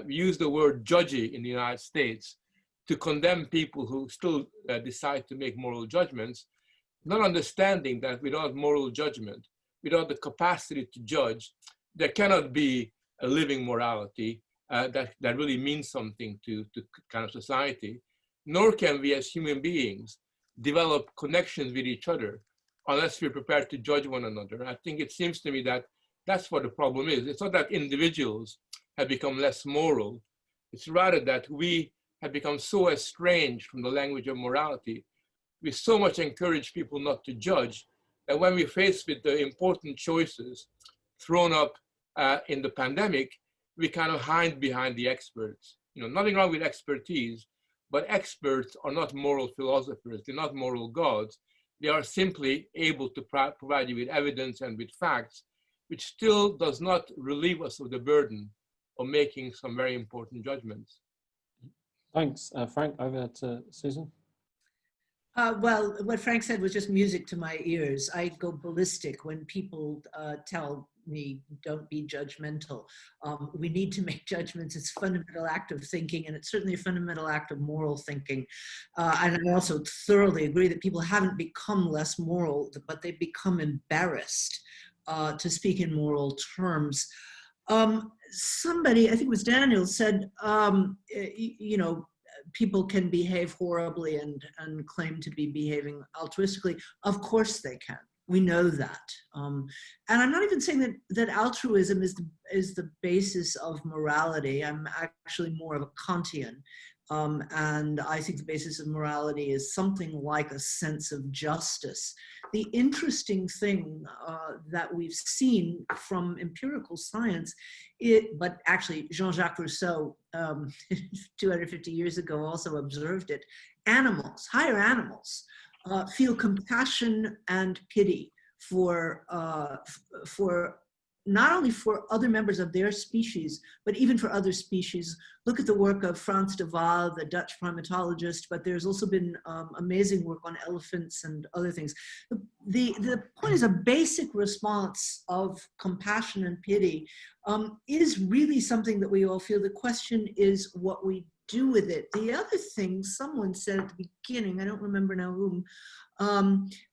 We use the word judgy in the United States to condemn people who still decide to make moral judgments, not understanding that without moral judgment, without the capacity to judge, there cannot be a living morality that really means something to kind of society, nor can we as human beings develop connections with each other unless we're prepared to judge one another. I think it seems to me that that's what the problem is. It's not that individuals have become less moral. It's rather that we have become so estranged from the language of morality. We so much encourage people not to judge that when we're faced with the important choices thrown up in the pandemic, we kind of hide behind the experts. You know, nothing wrong with expertise, but experts are not moral philosophers. They're not moral gods. They are simply able to provide you with evidence and with facts, which still does not relieve us of the burden of making some very important judgments. Thanks. Frank, over to Susan. Well, what Frank said was just music to my ears. I go ballistic when people tell me, don't be judgmental. We need to make judgments. It's a fundamental act of thinking, and it's certainly a fundamental act of moral thinking. And I also thoroughly agree that people haven't become less moral, but they've become embarrassed to speak in moral terms. Somebody, I think it was Daniel, said, you know, people can behave horribly and claim to be behaving altruistically. Of course they can. We know that. And I'm not even saying that altruism is the basis of morality. I'm actually more of a Kantian. And I think the basis of morality is something like a sense of justice. The interesting thing that we've seen from empirical science, but actually Jean-Jacques Rousseau 250 years ago also observed it, animals, higher animals, feel compassion and pity for not only for other members of their species, but even for other species. Look at the work of Frans de Waal, the Dutch primatologist, but there's also been amazing work on elephants and other things. The point is a basic response of compassion and pity is really something that we all feel. The question is what we do with it. The other thing someone said at the beginning, I don't remember now whom,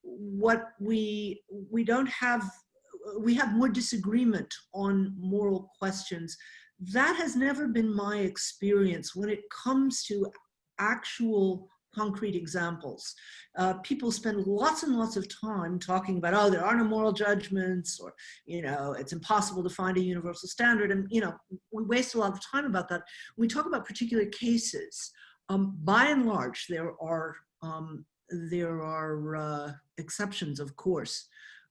what we have more disagreement on moral questions. That has never been my experience when it comes to actual concrete examples. People spend lots and lots of time talking about, oh, there are no moral judgments, or, you know, it's impossible to find a universal standard. And, you know, we waste a lot of time about that. When we talk about particular cases, by and large, there are exceptions, of course.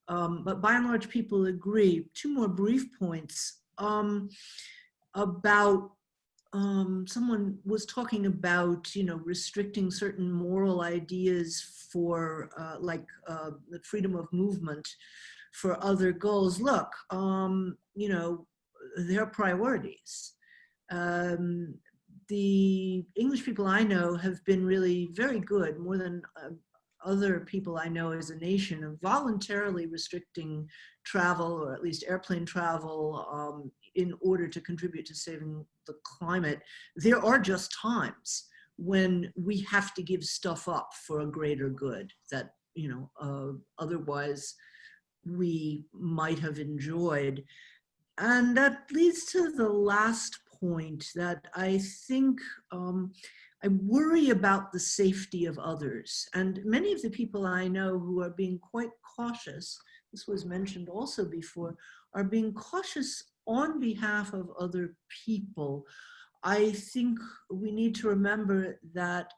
But by and large, people agree. Two more brief points about someone was talking about, you know, restricting certain moral ideas for the freedom of movement for other goals. Look, you know, there are priorities. The English people I know have been really very good, more than other people I know as a nation, of voluntarily restricting travel, or at least airplane travel, in order to contribute to saving the climate. There are just times when we have to give stuff up for a greater good that, you know, otherwise we might have enjoyed. And that leads to the last point, that I think I worry about the safety of others. And many of the people I know who are being quite cautious, this was mentioned also before, are being cautious on behalf of other people. I think we need to remember that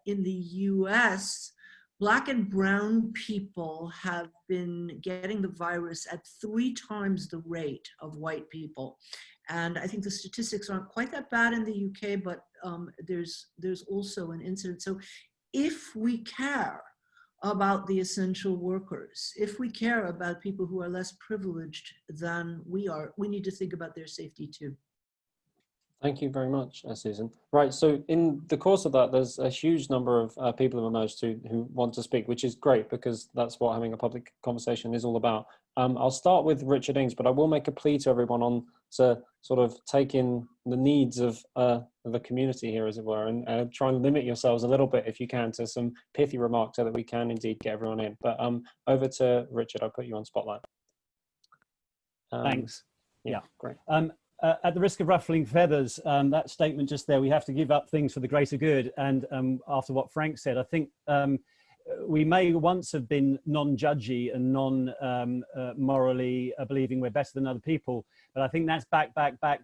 in the US, Black and brown people have been getting the virus at 3 times the rate of white people. And I think the statistics aren't quite that bad in the UK, but there's also an incidence. So if we care about the essential workers, if we care about people who are less privileged than we are, we need to think about their safety too. Thank you very much, Susan. Right, so in the course of that, there's a huge number of people who emerged who want to speak, which is great, because that's what having a public conversation is all about. I'll start with Richard Ings, but I will make a plea to everyone on to sort of take in the needs of the community here, as it were, and try and limit yourselves a little bit, if you can, to some pithy remarks so that we can indeed get everyone in. But over to Richard, I'll put you on spotlight. Thanks. Yeah, great. At the risk of ruffling feathers, that statement just there, we have to give up things for the greater good. And after what Frank said, I think we may once have been non-judgy and non-morally believing we're better than other people. But I think that's back,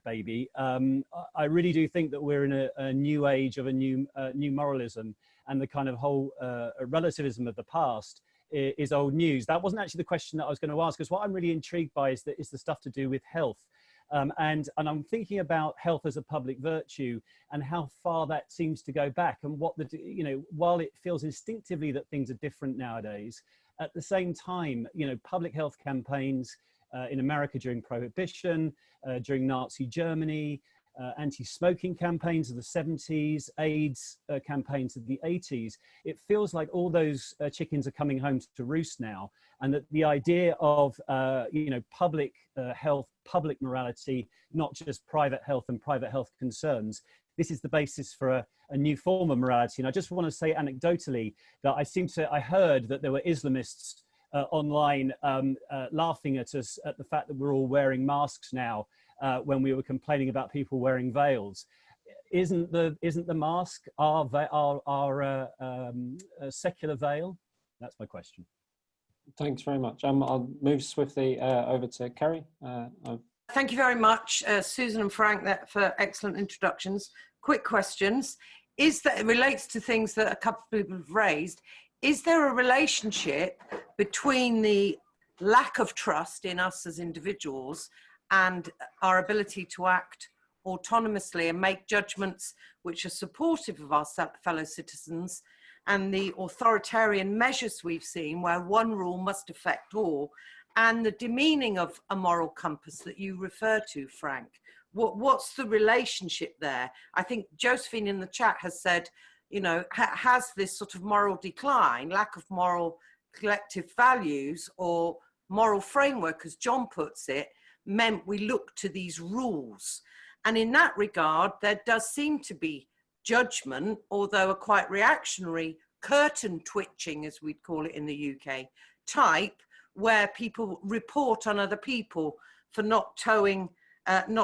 baby. I really do think that we're in a new age of a new moralism, and the kind of whole relativism of the past is old news. That wasn't actually the question that I was going to ask, because what I'm really intrigued by is the stuff to do with health. And I'm thinking about health as a public virtue and how far that seems to go back, and what while it feels instinctively that things are different nowadays, at the same time, public health campaigns in America during Prohibition, during Nazi Germany, anti-smoking campaigns of the 70s, AIDS campaigns of the 80s, it feels like all those chickens are coming home to roost now, and that the idea of public health, public morality, not just private health and private health concerns, this is the basis for a new form of morality. And I just want to say anecdotally that I heard that there were Islamists online laughing at us at the fact that we're all wearing masks now, when we were complaining about people wearing veils. Isn't the mask our secular veil? That's my question. Thanks very much. I'll move swiftly over to Kerry. Thank you very much, Susan and Frank, for excellent introductions. Quick questions. It relates to things that a couple of people have raised. Is there a relationship between the lack of trust in us as individuals and our ability to act autonomously and make judgments which are supportive of our fellow citizens, and the authoritarian measures we've seen where one rule must affect all, and the demeaning of a moral compass that you refer to, Frank? What's the relationship there? I think Josephine in the chat has said, has this sort of moral decline, lack of moral collective values or moral framework, as John puts it, meant we look to these rules? And in that regard, there does seem to be judgment, although a quite reactionary curtain twitching, as we'd call it in the UK, type, where people report on other people for not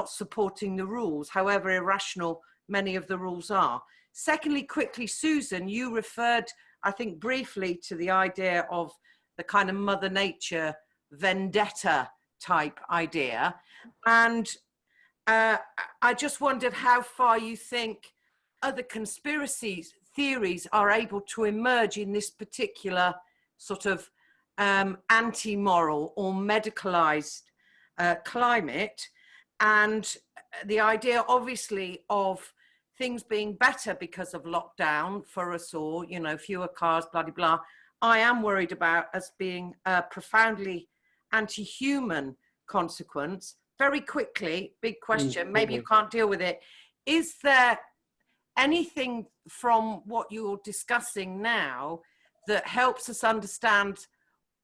supporting the rules, however irrational many of the rules are. Secondly, quickly, Susan, you referred, I think, briefly to the idea of the kind of Mother Nature vendetta type idea. And I just wondered how far you think other conspiracy theories are able to emerge in this particular sort of anti-moral or medicalized climate, and the idea obviously of things being better because of lockdown for us all, you know, fewer cars, blah, blah, blah. I am worried about us being a profoundly anti-human consequence. Very quickly, big question, maybe you can't deal with it. Is there anything from what you're discussing now that helps us understand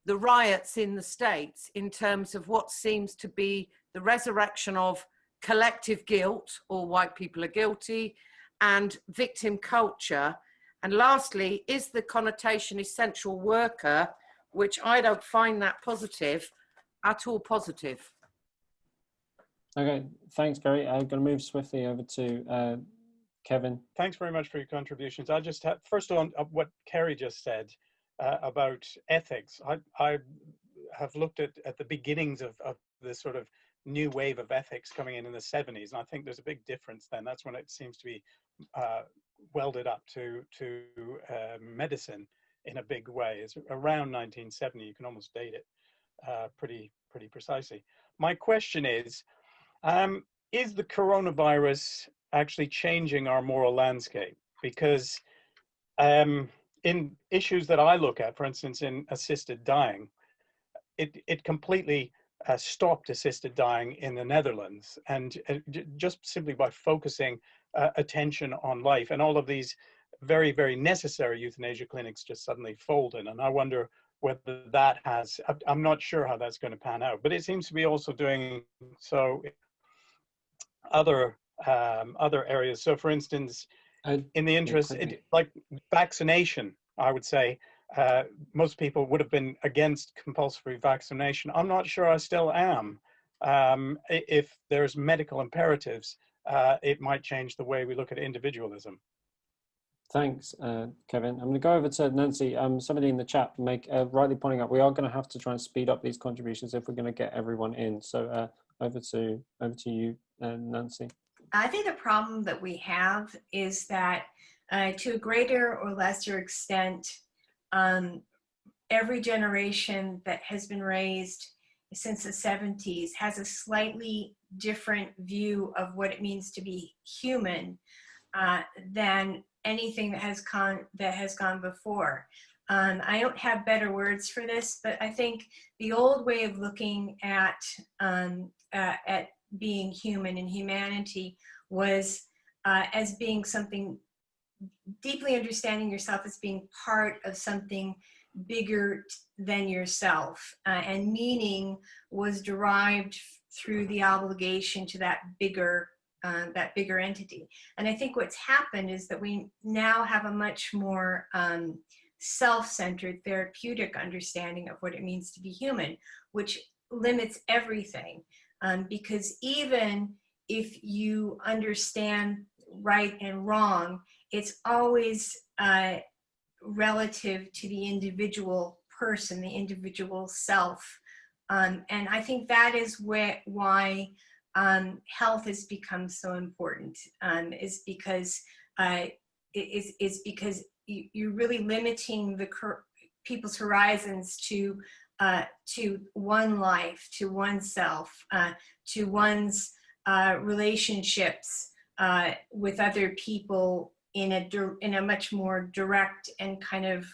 the riots in the States in terms of what seems to be the resurrection of collective guilt, all white people are guilty, and victim culture? And lastly, is the connotation essential worker, which I don't find that positive, at all positive? Okay, thanks, Gary. I'm going to move swiftly over to Kevin. Thanks very much for your contributions. I'll just have, first on what Kerry just said about ethics. I have looked at the beginnings of this sort of new wave of ethics coming in the 70s, and I think there's a big difference then. That's when it seems to be welded up to medicine in a big way. It's around 1970. You can almost date it pretty precisely. My question is the coronavirus actually changing our moral landscape? Because in issues that I look at, for instance, in assisted dying, it completely stopped assisted dying in the Netherlands, and just simply by focusing attention on life, and all of these very necessary euthanasia clinics just suddenly folded. And I wonder whether that has, I'm not sure how that's going to pan out, but it seems to be also doing so in other areas. So for instance, in the interest, like vaccination, I would say most people would have been against compulsory vaccination. I'm not sure I still am. If there's medical imperatives, it might change the way we look at individualism. Thanks, Kevin. I'm going to go over to Nancy. Somebody in the chat rightly pointing out we are going to have to try and speed up these contributions if we're going to get everyone in. So over to you, Nancy. I think the problem that we have is that to a greater or lesser extent, every generation that has been raised since the 70s has a slightly different view of what it means to be human than anything that has gone before. I don't have better words for this, but I think the old way of looking at being human and humanity was as being something, deeply understanding yourself as being part of something bigger than yourself, and meaning was derived through the obligation to that bigger entity. And I think what's happened is that we now have a much more self-centered, therapeutic understanding of what it means to be human, which limits everything. Because even if you understand right and wrong, it's always relative to the individual person, the individual self. And I think that is why health has become so important, is because you're really limiting people's horizons to one life, to oneself, to one's relationships with other people in a much more direct and kind of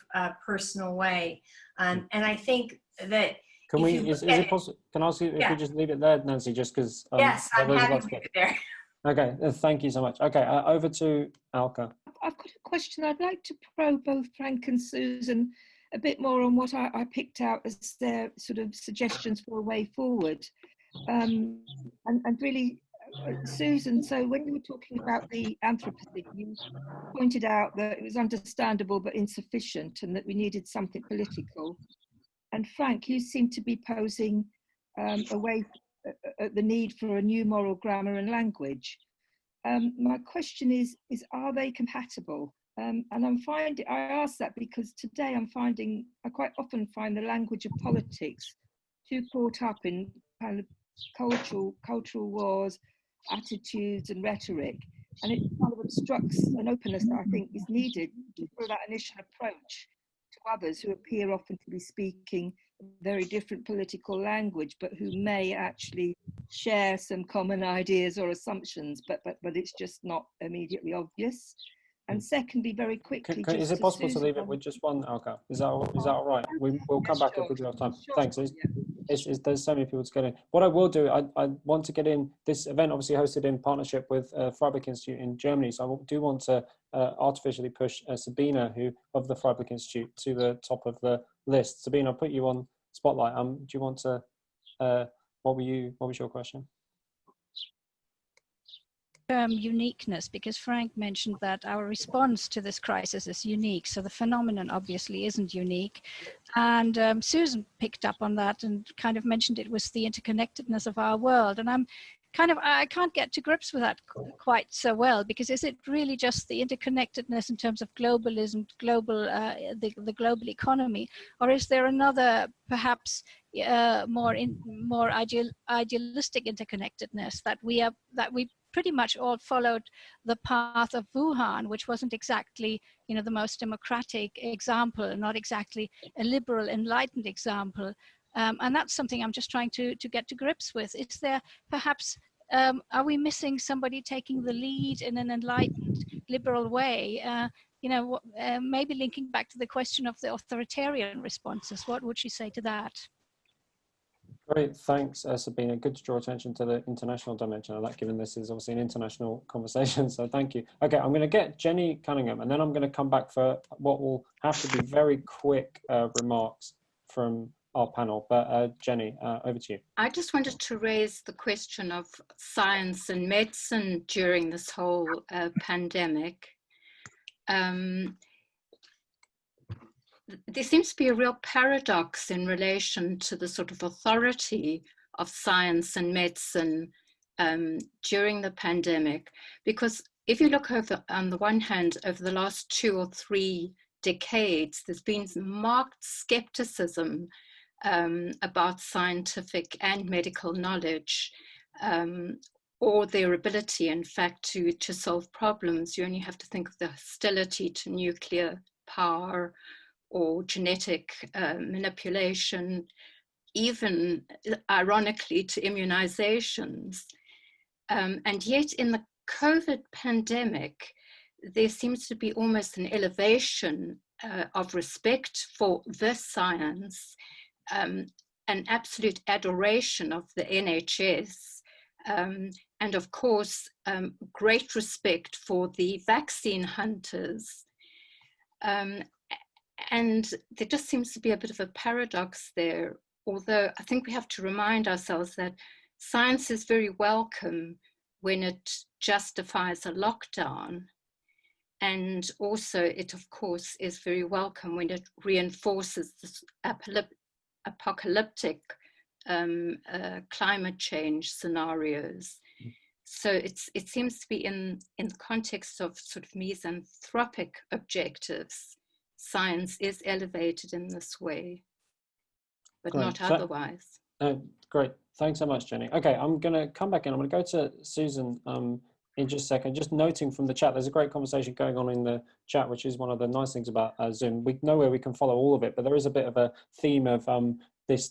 personal way. And I think that can it possible? Can I ask you if we just leave it there, Nancy? Just because yes, I'm happy to leave it there. Okay, thank you so much. Okay, over to Alka. I've got a question. I'd like to probe both Frank and Susan a bit more on what I picked out as their sort of suggestions for a way forward. And really, Susan, so when you were talking about the anthropocene, you pointed out that it was understandable but insufficient and that we needed something political. And Frank, you seem to be posing the need for a new moral grammar and language. My question is are they compatible? And I ask that because today I quite often find the language of politics too caught up in kind of cultural wars, attitudes and rhetoric. And it kind of obstructs an openness that I think is needed for that initial approach to others who appear often to be speaking very different political language, but who may actually share some common ideas or assumptions, but it's just not immediately obvious. And secondly, very quickly, is it possible to leave it with just one, Alka? Is that all right? We'll come back if we do have time. Thanks. There's so many people to get in. What I will do, I want to get in this event, obviously hosted in partnership with Freiblickinstitut in Germany. So I do want to artificially push Sabina, who of the Freiblickinstitut, to the top of the list. Sabina, I'll put you on spotlight. Do you want to? What was your question? Uniqueness, because Frank mentioned that our response to this crisis is unique, so the phenomenon obviously isn't unique, and Susan picked up on that and kind of mentioned it was the interconnectedness of our world, and I can't get to grips with that quite so well, because is it really just the interconnectedness in terms of globalism, the global economy, or is there another perhaps more idealistic interconnectedness that we pretty much all followed the path of Wuhan, which wasn't exactly, the most democratic example, not exactly a liberal, enlightened example. And that's something I'm just trying to get to grips with. Is there perhaps, are we missing somebody taking the lead in an enlightened, liberal way? Maybe linking back to the question of the authoritarian responses. What would you say to that? Great, thanks, Sabina. Good to draw attention to the international dimension of that, given this is obviously an international conversation, so thank you. Okay, I'm going to get Jenny Cunningham, and then I'm going to come back for what will have to be very quick remarks from our panel. But Jenny, over to you. I just wanted to raise the question of science and medicine during this whole pandemic. There seems to be a real paradox in relation to the sort of authority of science and medicine during the pandemic, because if you look over, on the one hand, over the last 2 or 3 decades, there's been marked skepticism about scientific and medical knowledge, or their ability, in fact, to solve problems. You only have to think of the hostility to nuclear power, or genetic manipulation, even ironically to immunizations. And yet in the COVID pandemic, there seems to be almost an elevation of respect for the science, an absolute adoration of the NHS, and of course, great respect for the vaccine hunters. And there just seems to be a bit of a paradox there, although I think we have to remind ourselves that science is very welcome when it justifies a lockdown. And also it, of course, is very welcome when it reinforces this apocalyptic climate change scenarios. So it seems to be in the context of sort of misanthropic objectives. Science is elevated in this way, but Great. not otherwise. Great, thanks so much, Jenny. Okay, I'm going to come back in. I'm going to go to Susan in just a second. Just noting from the chat, there's a great conversation going on in the chat, which is one of the nice things about Zoom. We know where we can follow all of it, but there is a bit of a theme of this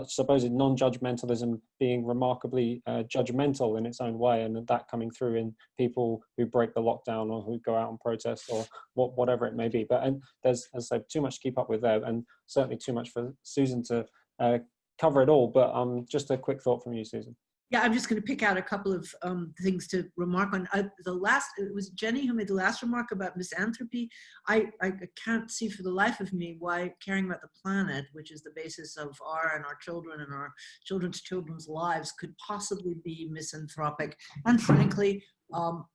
supposed non-judgmentalism being remarkably judgmental in its own way, and that coming through in people who break the lockdown or who go out and protest or whatever it may be. But there's, as I say, too much to keep up with there, and certainly too much for Susan to cover it all. But just a quick thought from you, Susan. Yeah, I'm just going to pick out a couple of things to remark on. It was Jenny who made the last remark about misanthropy. I can't see for the life of me why caring about the planet, which is the basis of our children and our children's children's lives, could possibly be misanthropic. And frankly,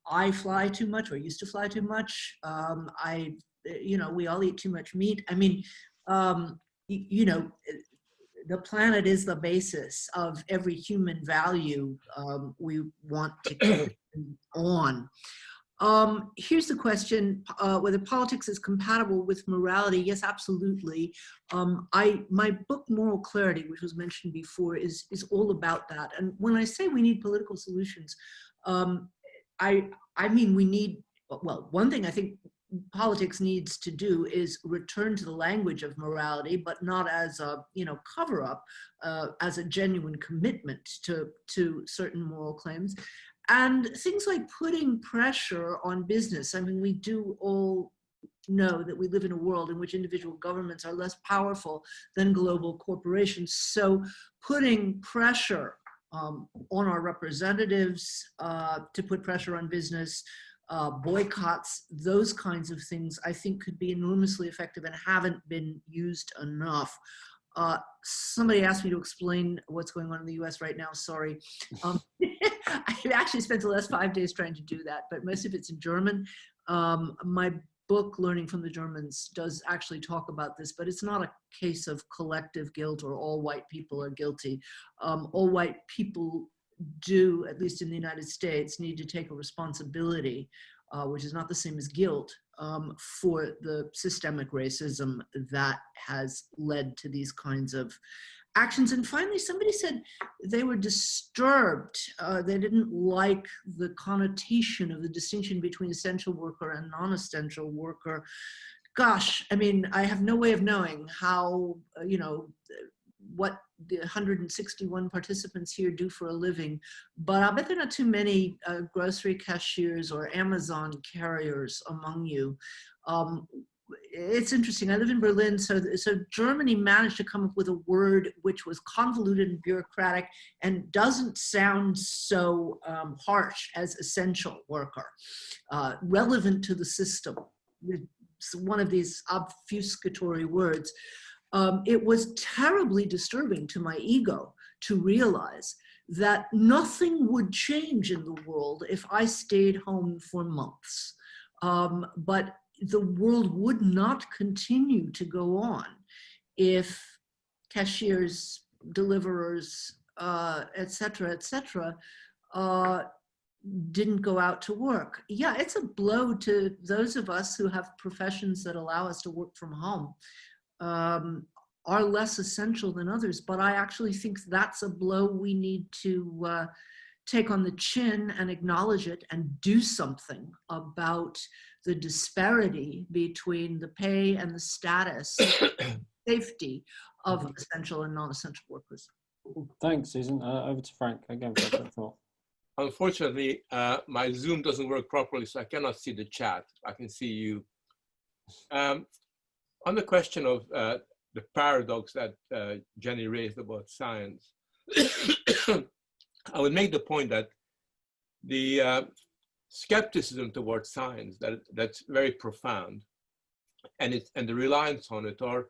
I fly too much, or used to fly too much. We all eat too much meat. I mean, the planet is the basis of every human value we want to carry on. Here's the question, whether politics is compatible with morality. Yes, absolutely. My book, Moral Clarity, which was mentioned before, is all about that. And when I say we need political solutions, I mean we need, well, one thing I think politics needs to do is return to the language of morality, but not as a cover up, as a genuine commitment to certain moral claims. And things like putting pressure on business. I mean, we do all know that we live in a world in which individual governments are less powerful than global corporations. So putting pressure on our representatives to put pressure on business, boycotts, those kinds of things, I think could be enormously effective and haven't been used enough. Somebody asked me to explain what's going on in the US right now, sorry. I actually spent the last 5 days trying to do that, but most of it's in German. My book, Learning from the Germans, does actually talk about this, but it's not a case of collective guilt or all white people are guilty. All white people do, at least in the United States, need to take a responsibility, which is not the same as guilt, for the systemic racism that has led to these kinds of actions. And finally, somebody said they were disturbed. They didn't like the connotation of the distinction between essential worker and non-essential worker. Gosh, I mean, I have no way of knowing how, what the 161 participants here do for a living, but I bet there are not too many grocery cashiers or Amazon carriers among you. It's interesting. I live in Berlin, so Germany managed to come up with a word which was convoluted and bureaucratic and doesn't sound so harsh as essential worker, relevant to the system. It's one of these obfuscatory words. It was terribly disturbing to my ego to realize that nothing would change in the world if I stayed home for months. But the world would not continue to go on if cashiers, deliverers, et cetera, didn't go out to work. Yeah, it's a blow to those of us who have professions that allow us to work from home, are less essential than others. But I actually think that's a blow we need to take on the chin and acknowledge it and do something about the disparity between the pay and the status, safety of essential and non-essential workers. Thanks, Susan. Over to Frank again for a quick thought. Unfortunately, my Zoom doesn't work properly, so I cannot see the chat. I can see you. On the question of the paradox that Jenny raised about science, I would make the point that the skepticism towards science that's very profound, and the reliance on it are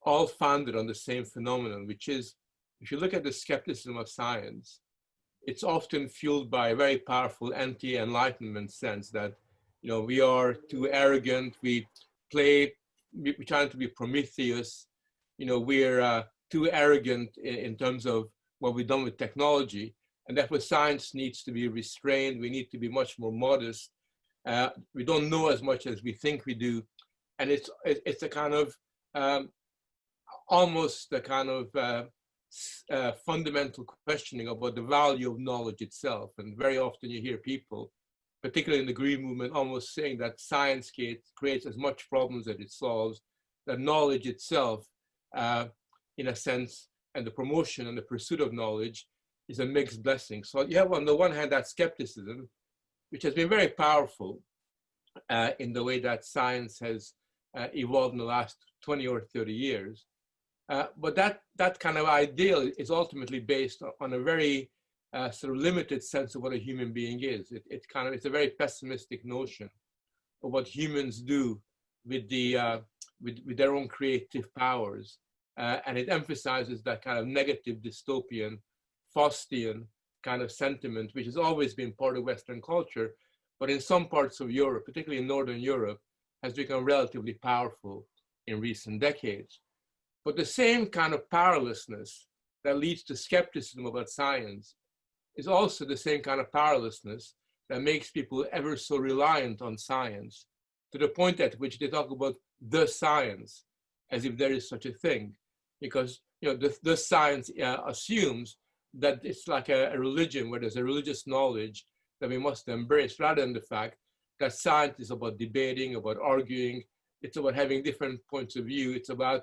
all founded on the same phenomenon, which is, if you look at the skepticism of science, it's often fueled by a very powerful anti-enlightenment sense that, we are too arrogant, we're trying to be Prometheus, we're too arrogant in terms of what we've done with technology, and therefore science needs to be restrained. We need to be much more modest. We don't know as much as we think we do, and it's a kind of almost a kind of fundamental questioning about the value of knowledge itself. And very often you hear people, particularly in the Green Movement, almost saying that science creates as much problems as it solves, that knowledge itself, in a sense, and the promotion and the pursuit of knowledge is a mixed blessing. So you have on the one hand that skepticism, which has been very powerful in the way that science has evolved in the last 20 or 30 years. But that kind of ideal is ultimately based on a very sort of limited sense of what a human being is. It's a very pessimistic notion of what humans do with with their own creative powers, and it emphasizes that kind of negative dystopian, Faustian kind of sentiment, which has always been part of Western culture, but in some parts of Europe, particularly in Northern Europe, has become relatively powerful in recent decades. But the same kind of powerlessness that leads to skepticism about science is also the same kind of powerlessness that makes people ever so reliant on science, to the point at which they talk about the science as if there is such a thing. Because the science assumes that it's like a religion where there's a religious knowledge that we must embrace, rather than the fact that science is about debating, about arguing, it's about having different points of view, it's about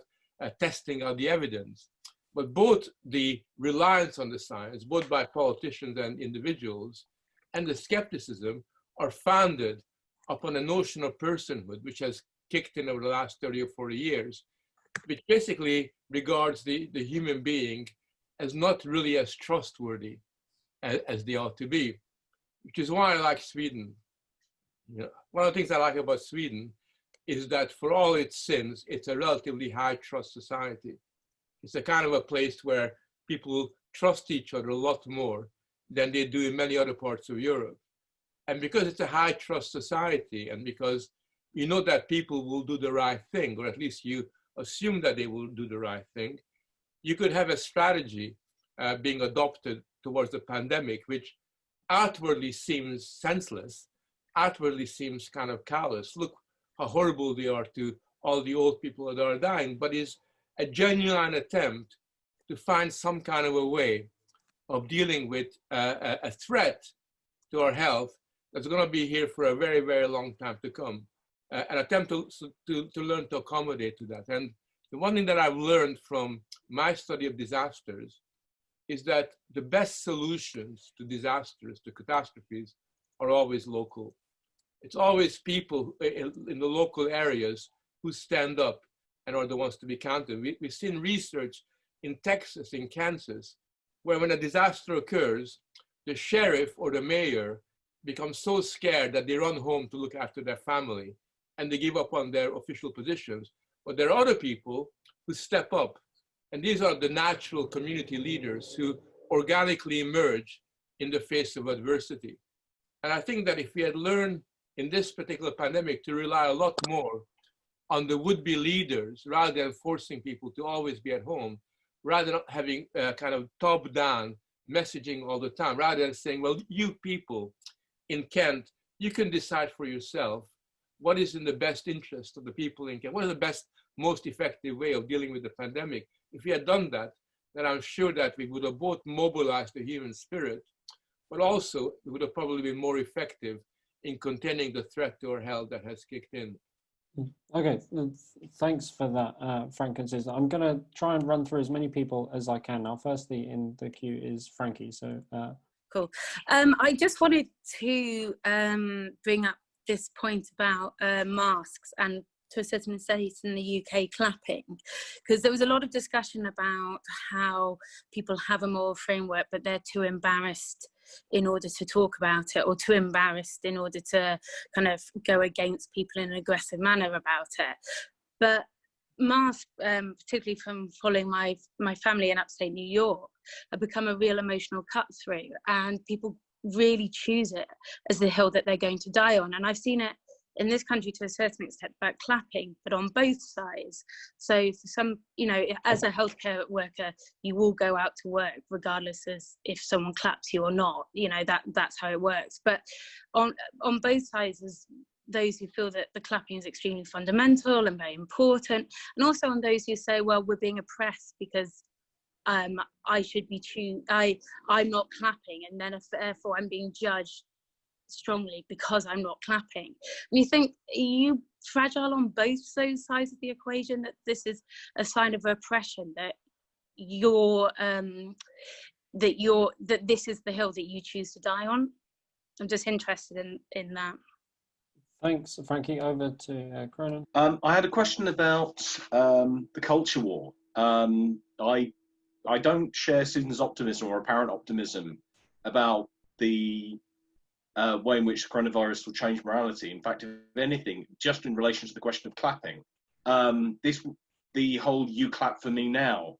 testing out the evidence. But both the reliance on the science, both by politicians and individuals, and the skepticism are founded upon a notion of personhood, which has kicked in over the last 30 or 40 years, which basically regards the human being as not really as trustworthy as they ought to be, which is why I like Sweden. One of the things I like about Sweden is that for all its sins, it's a relatively high trust society. It's a kind of a place where people trust each other a lot more than they do in many other parts of Europe. And because it's a high trust society, and because you know that people will do the right thing, or at least you assume that they will do the right thing, you could have a strategy being adopted towards the pandemic, which outwardly seems senseless, outwardly seems kind of callous. Look how horrible they are to all the old people that are dying, but is a genuine attempt to find some kind of a way of dealing with a threat to our health that's going to be here for a very, very long time to come. An attempt to learn to accommodate to that. And the one thing that I've learned from my study of disasters is that the best solutions to disasters, to catastrophes, are always local. It's always people in the local areas who stand up and are the ones to be counted. We've seen research in Texas, in Kansas, where when a disaster occurs, the sheriff or the mayor becomes so scared that they run home to look after their family and they give up on their official positions. But there are other people who step up, and these are the natural community leaders who organically emerge in the face of adversity. And I think that if we had learned in this particular pandemic to rely a lot more on the would-be leaders rather than forcing people to always be at home, rather than having kind of top-down messaging all the time, rather than saying, well, you people in Kent, you can decide for yourself what is in the best interest of the people in Kent, what is the best, most effective way of dealing with the pandemic. If we had done that, then I'm sure that we would have both mobilized the human spirit, but also it would have probably been more effective in containing the threat to our health that has kicked in. Okay, thanks for that, Frank and Susan. I'm going to try and run through as many people as I can now. Firstly in the queue is Frankie. So, cool. I just wanted to bring up this point about masks and to a certain extent in the UK clapping, because there was a lot of discussion about how people have a moral framework but they're too embarrassed in order to talk about it, or too embarrassed in order to kind of go against people in an aggressive manner about it. But masks, particularly from following my family in upstate New York, have become a real emotional cut through, and people really choose it as the hill that they're going to die on. And I've seen it in this country to a certain extent about clapping, but on both sides. So for some, as a healthcare worker, you will go out to work regardless as if someone claps you or not. That's how it works. But on both sides, there's those who feel that the clapping is extremely fundamental and very important, and also on those who say, well, we're being oppressed because I should be I'm not clapping, and then therefore I'm being judged strongly because I'm not clapping. And you think, are you fragile on both those sides of the equation, that this is a sign of oppression, that that this is the hill that you choose to die on? I'm just interested in that. Thanks, Frankie. Over to Cronin. I had a question about the culture war. I don't share Susan's optimism or apparent optimism about the way in which the coronavirus will change morality. In fact, if anything, just in relation to the question of clapping, the whole "you clap for me now"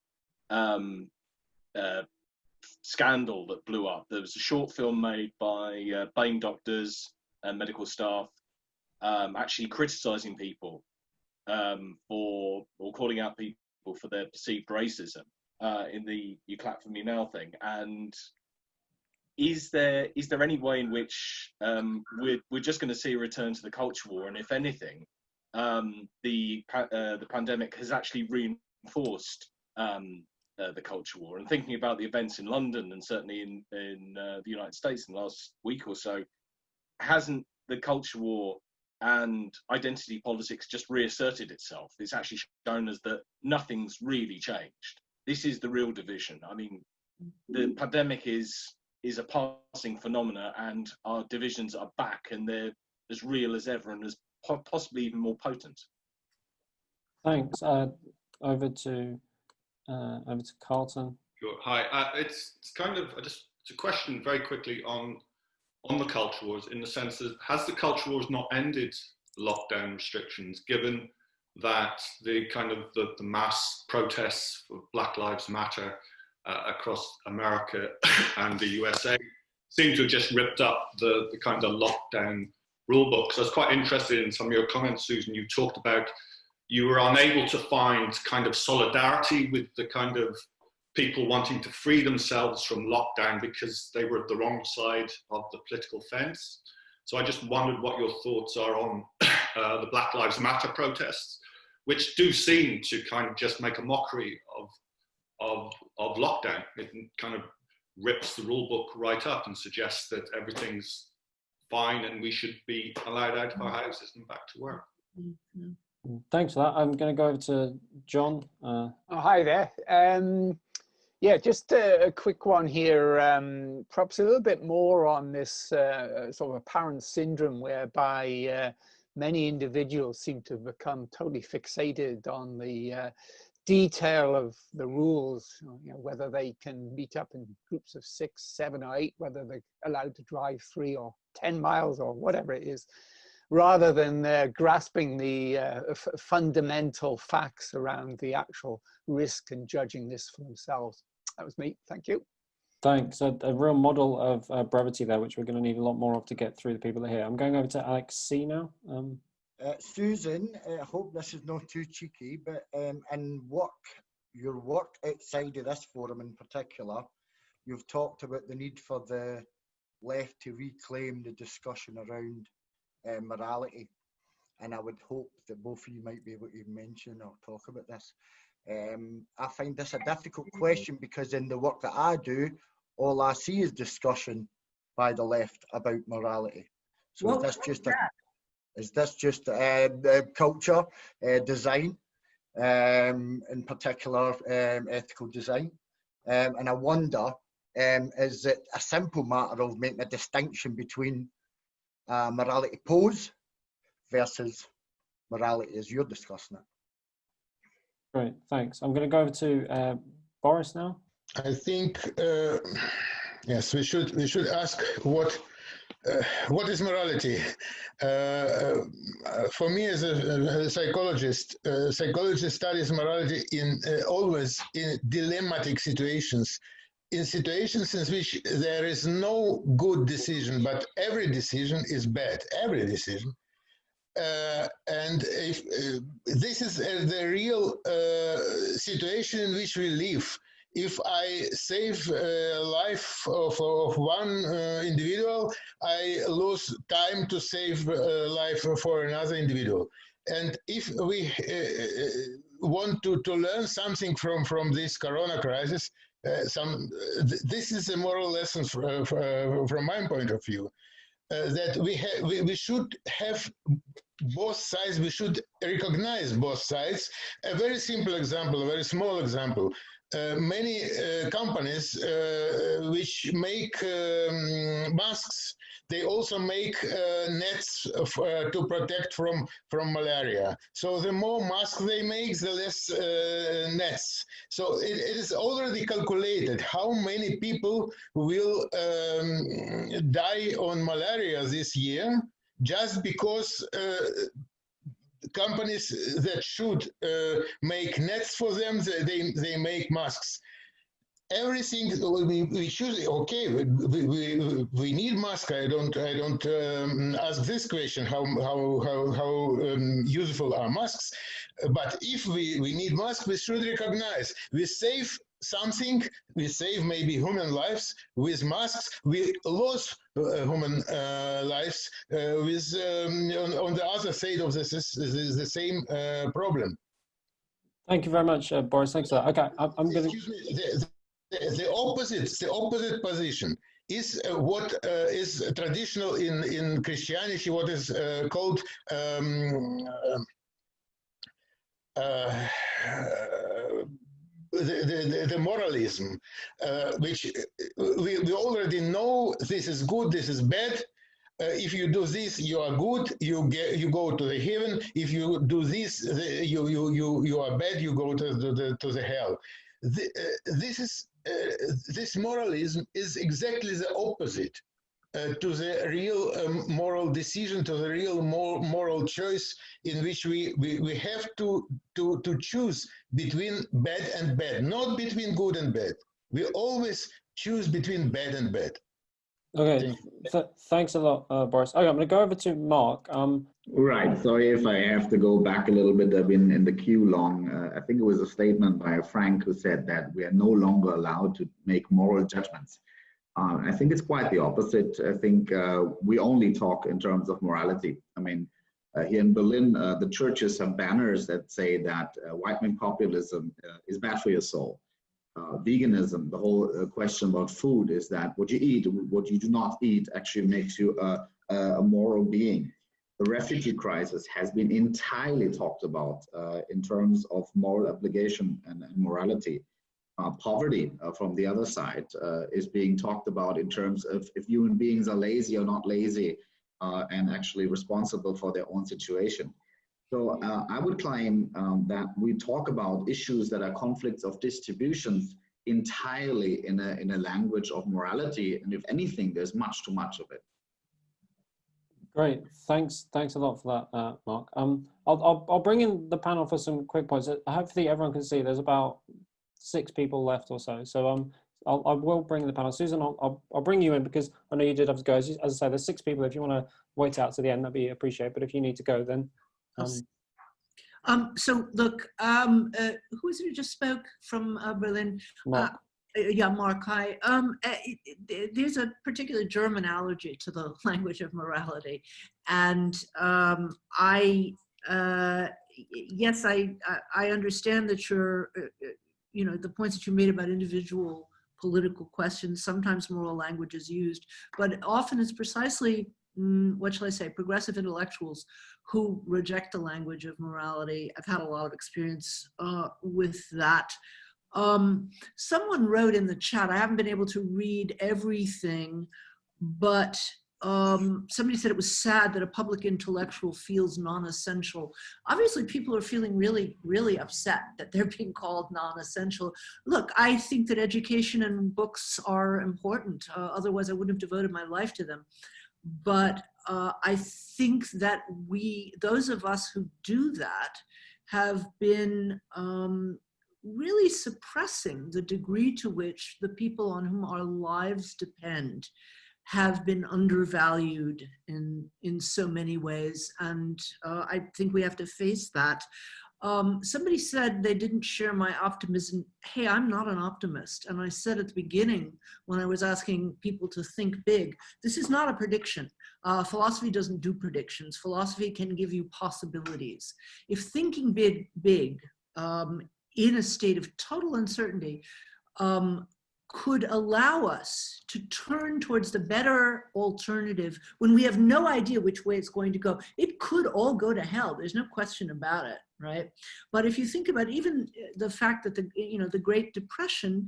scandal that blew up. There was a short film made by BAME doctors and medical staff actually criticising people or calling out people for their perceived racism in the "you clap for me now" thing. And is there any way in which we're just going to see a return to the culture war? And if anything, the pandemic has actually reinforced the culture war? And thinking about the events in London and certainly in the United States in the last week or so, hasn't the culture war and identity politics just reasserted itself? It's actually shown us that nothing's really changed. This is the real division. I mean, the pandemic is a passing phenomena, and our divisions are back, and they're as real as ever, and as possibly even more potent. Thanks. Over to Carlton. Sure. Hi. It's kind of it's a question very quickly on the culture wars, in the sense that has the culture wars not ended lockdown restrictions, given that the kind of the mass protests for Black Lives Matter across America and the USA seem to have just ripped up the kind of lockdown rule book. So I was quite interested in some of your comments, Susan. You talked about you were unable to find kind of solidarity with the kind of people wanting to free themselves from lockdown because they were at the wrong side of the political fence. So I just wondered what your thoughts are on the Black Lives Matter protests, which do seem to kind of just make a mockery of lockdown. It kind of rips the rule book right up and suggests that everything's fine and we should be allowed out of our houses and back to work. Thanks for that. I'm going to go over to John. Oh, hi there. Yeah, just a quick one here, perhaps a little bit more on this sort of apparent syndrome whereby many individuals seem to have become totally fixated on the detail of the rules, you know, whether they can meet up in groups of 6, 7 or 8, whether they're allowed to drive 3 or 10 miles or whatever it is, rather than grasping the fundamental facts around the actual risk and judging this for themselves. That was me. Thank you. Thanks. A real model of brevity there, which we're going to need a lot more of to get through the people that are here. I'm going over to Alex C now. Susan, I hope this is not too cheeky, but in your work outside of this forum in particular, you've talked about the need for the left to reclaim the discussion around morality. And I would hope that both of you might be able to mention or talk about this. I find this a difficult question because in the work that I do, all I see is discussion by the left about morality. So well, is this just culture, design, in particular ethical design? And I wonder, is it a simple matter of making a distinction between morality pose versus morality as you're discussing it? Great, thanks. I'm going to go over to Boris now. I think yes, we should ask what is morality. For me, as a psychologist, psychology studies morality always in dilemmatic situations, in situations in which there is no good decision, but every decision is bad. Every decision. And if this is the real situation in which we live. If I save life of one individual, I lose time to save life for another individual. And if we want to learn something from this corona crisis, this is a moral lesson from my point of view. That we should have both sides, we should recognize both sides. A very simple example, a very small example. Many companies which make masks, they also make nets to protect from malaria. So the more masks they make, the less nets. So it is already calculated how many people will die on malaria this year, just because companies that should make nets for them, they make masks. everything we choose. Okay, we need masks. I don't ask this question. How useful are masks? But if we need masks, we should recognize we save something. We save maybe human lives with masks. We lose human lives with on the other side of the same problem. Thank you very much, Boris. Thanks for that. Okay, I'm going to. Excuse me. The opposite position is what is traditional in Christianity. What is called the moralism, which we already know this is good, this is bad. If you do this, you are good. You go to the heaven. If you do this, you are bad. You go to the hell. This moralism is exactly the opposite to the real moral decision, to the real moral choice, in which we have to choose between bad and bad, not between good and bad. We always choose between bad and bad. Okay, thanks a lot, Boris. Okay, I'm going to go over to Mark. Right, sorry if I have to go back a little bit. I've been in the queue long. I think it was a statement by Frank who said that we are no longer allowed to make moral judgments. I think it's quite the opposite. I think we only talk in terms of morality. I mean, here in Berlin, the churches have banners that say that right-wing populism is bad for your soul. Veganism, the whole question about food is that what you eat, what you do not eat actually makes you a moral being. The refugee crisis has been entirely talked about in terms of moral obligation and morality. Poverty, from the other side, is being talked about in terms of if human beings are lazy or not lazy and actually responsible for their own situation. So I would claim that we talk about issues that are conflicts of distributions entirely in a language of morality, and if anything, there's much too much of it. Great, thanks a lot for that, Mark. I'll bring in the panel for some quick points. Hopefully everyone can see there's about 6 people left or so. So I will bring the panel. Susan, I'll bring you in because I know you did have to go. As I say, there's 6 people. If you want to wait out to the end, that'd be appreciated. But if you need to go, then. So look, who is it who just spoke from Berlin? Mark. Yeah, Mark, hi. There's a particular German allergy to the language of morality. And yes, I understand that you're, the points that you made about individual political questions, sometimes moral language is used, but often it's precisely, what shall I say, progressive intellectuals who reject the language of morality. I've had a lot of experience with that. Someone wrote in the chat, I haven't been able to read everything, but somebody said it was sad that a public intellectual feels non-essential. Obviously, people are feeling really, really upset that they're being called non-essential. Look, I think that education and books are important. Otherwise, I wouldn't have devoted my life to them. But I think that those of us who do that have been really suppressing the degree to which the people on whom our lives depend have been undervalued in so many ways. And I think we have to face that. Somebody said they didn't share my optimism. Hey, I'm not an optimist. And I said at the beginning, when I was asking people to think big, this is not a prediction. Philosophy doesn't do predictions. Philosophy can give you possibilities. If thinking big, in a state of total uncertainty, could allow us to turn towards the better alternative when we have no idea which way it's going to go. It could all go to hell. There's no question about it, right? But if you think about even the fact that the Great Depression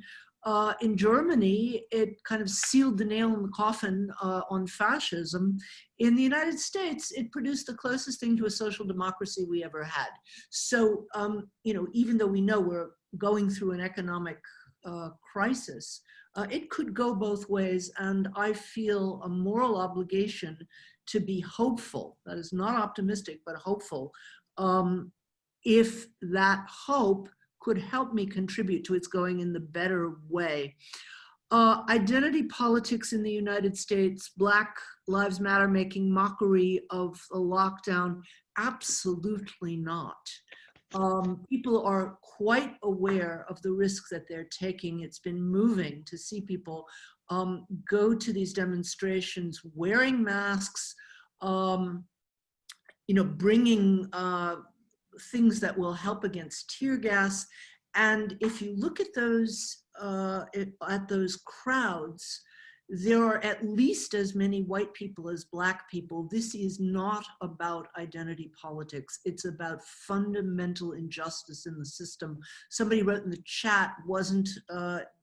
in Germany, it kind of sealed the nail in the coffin on fascism. In the United States, it produced the closest thing to a social democracy we ever had. So, even though we know we're going through an economic crisis, it could go both ways, and I feel a moral obligation to be hopeful. That is not optimistic, but hopeful. If that hope could help me contribute to its going in the better way. Identity politics in the United States, Black Lives Matter making mockery of a lockdown, absolutely not. People are quite aware of the risks that they're taking. It's been moving to see people go to these demonstrations wearing masks, bringing things that will help against tear gas. And if you look at those crowds, there are at least as many white people as Black people. This is not about identity politics. It's about fundamental injustice in the system. Somebody wrote in the chat,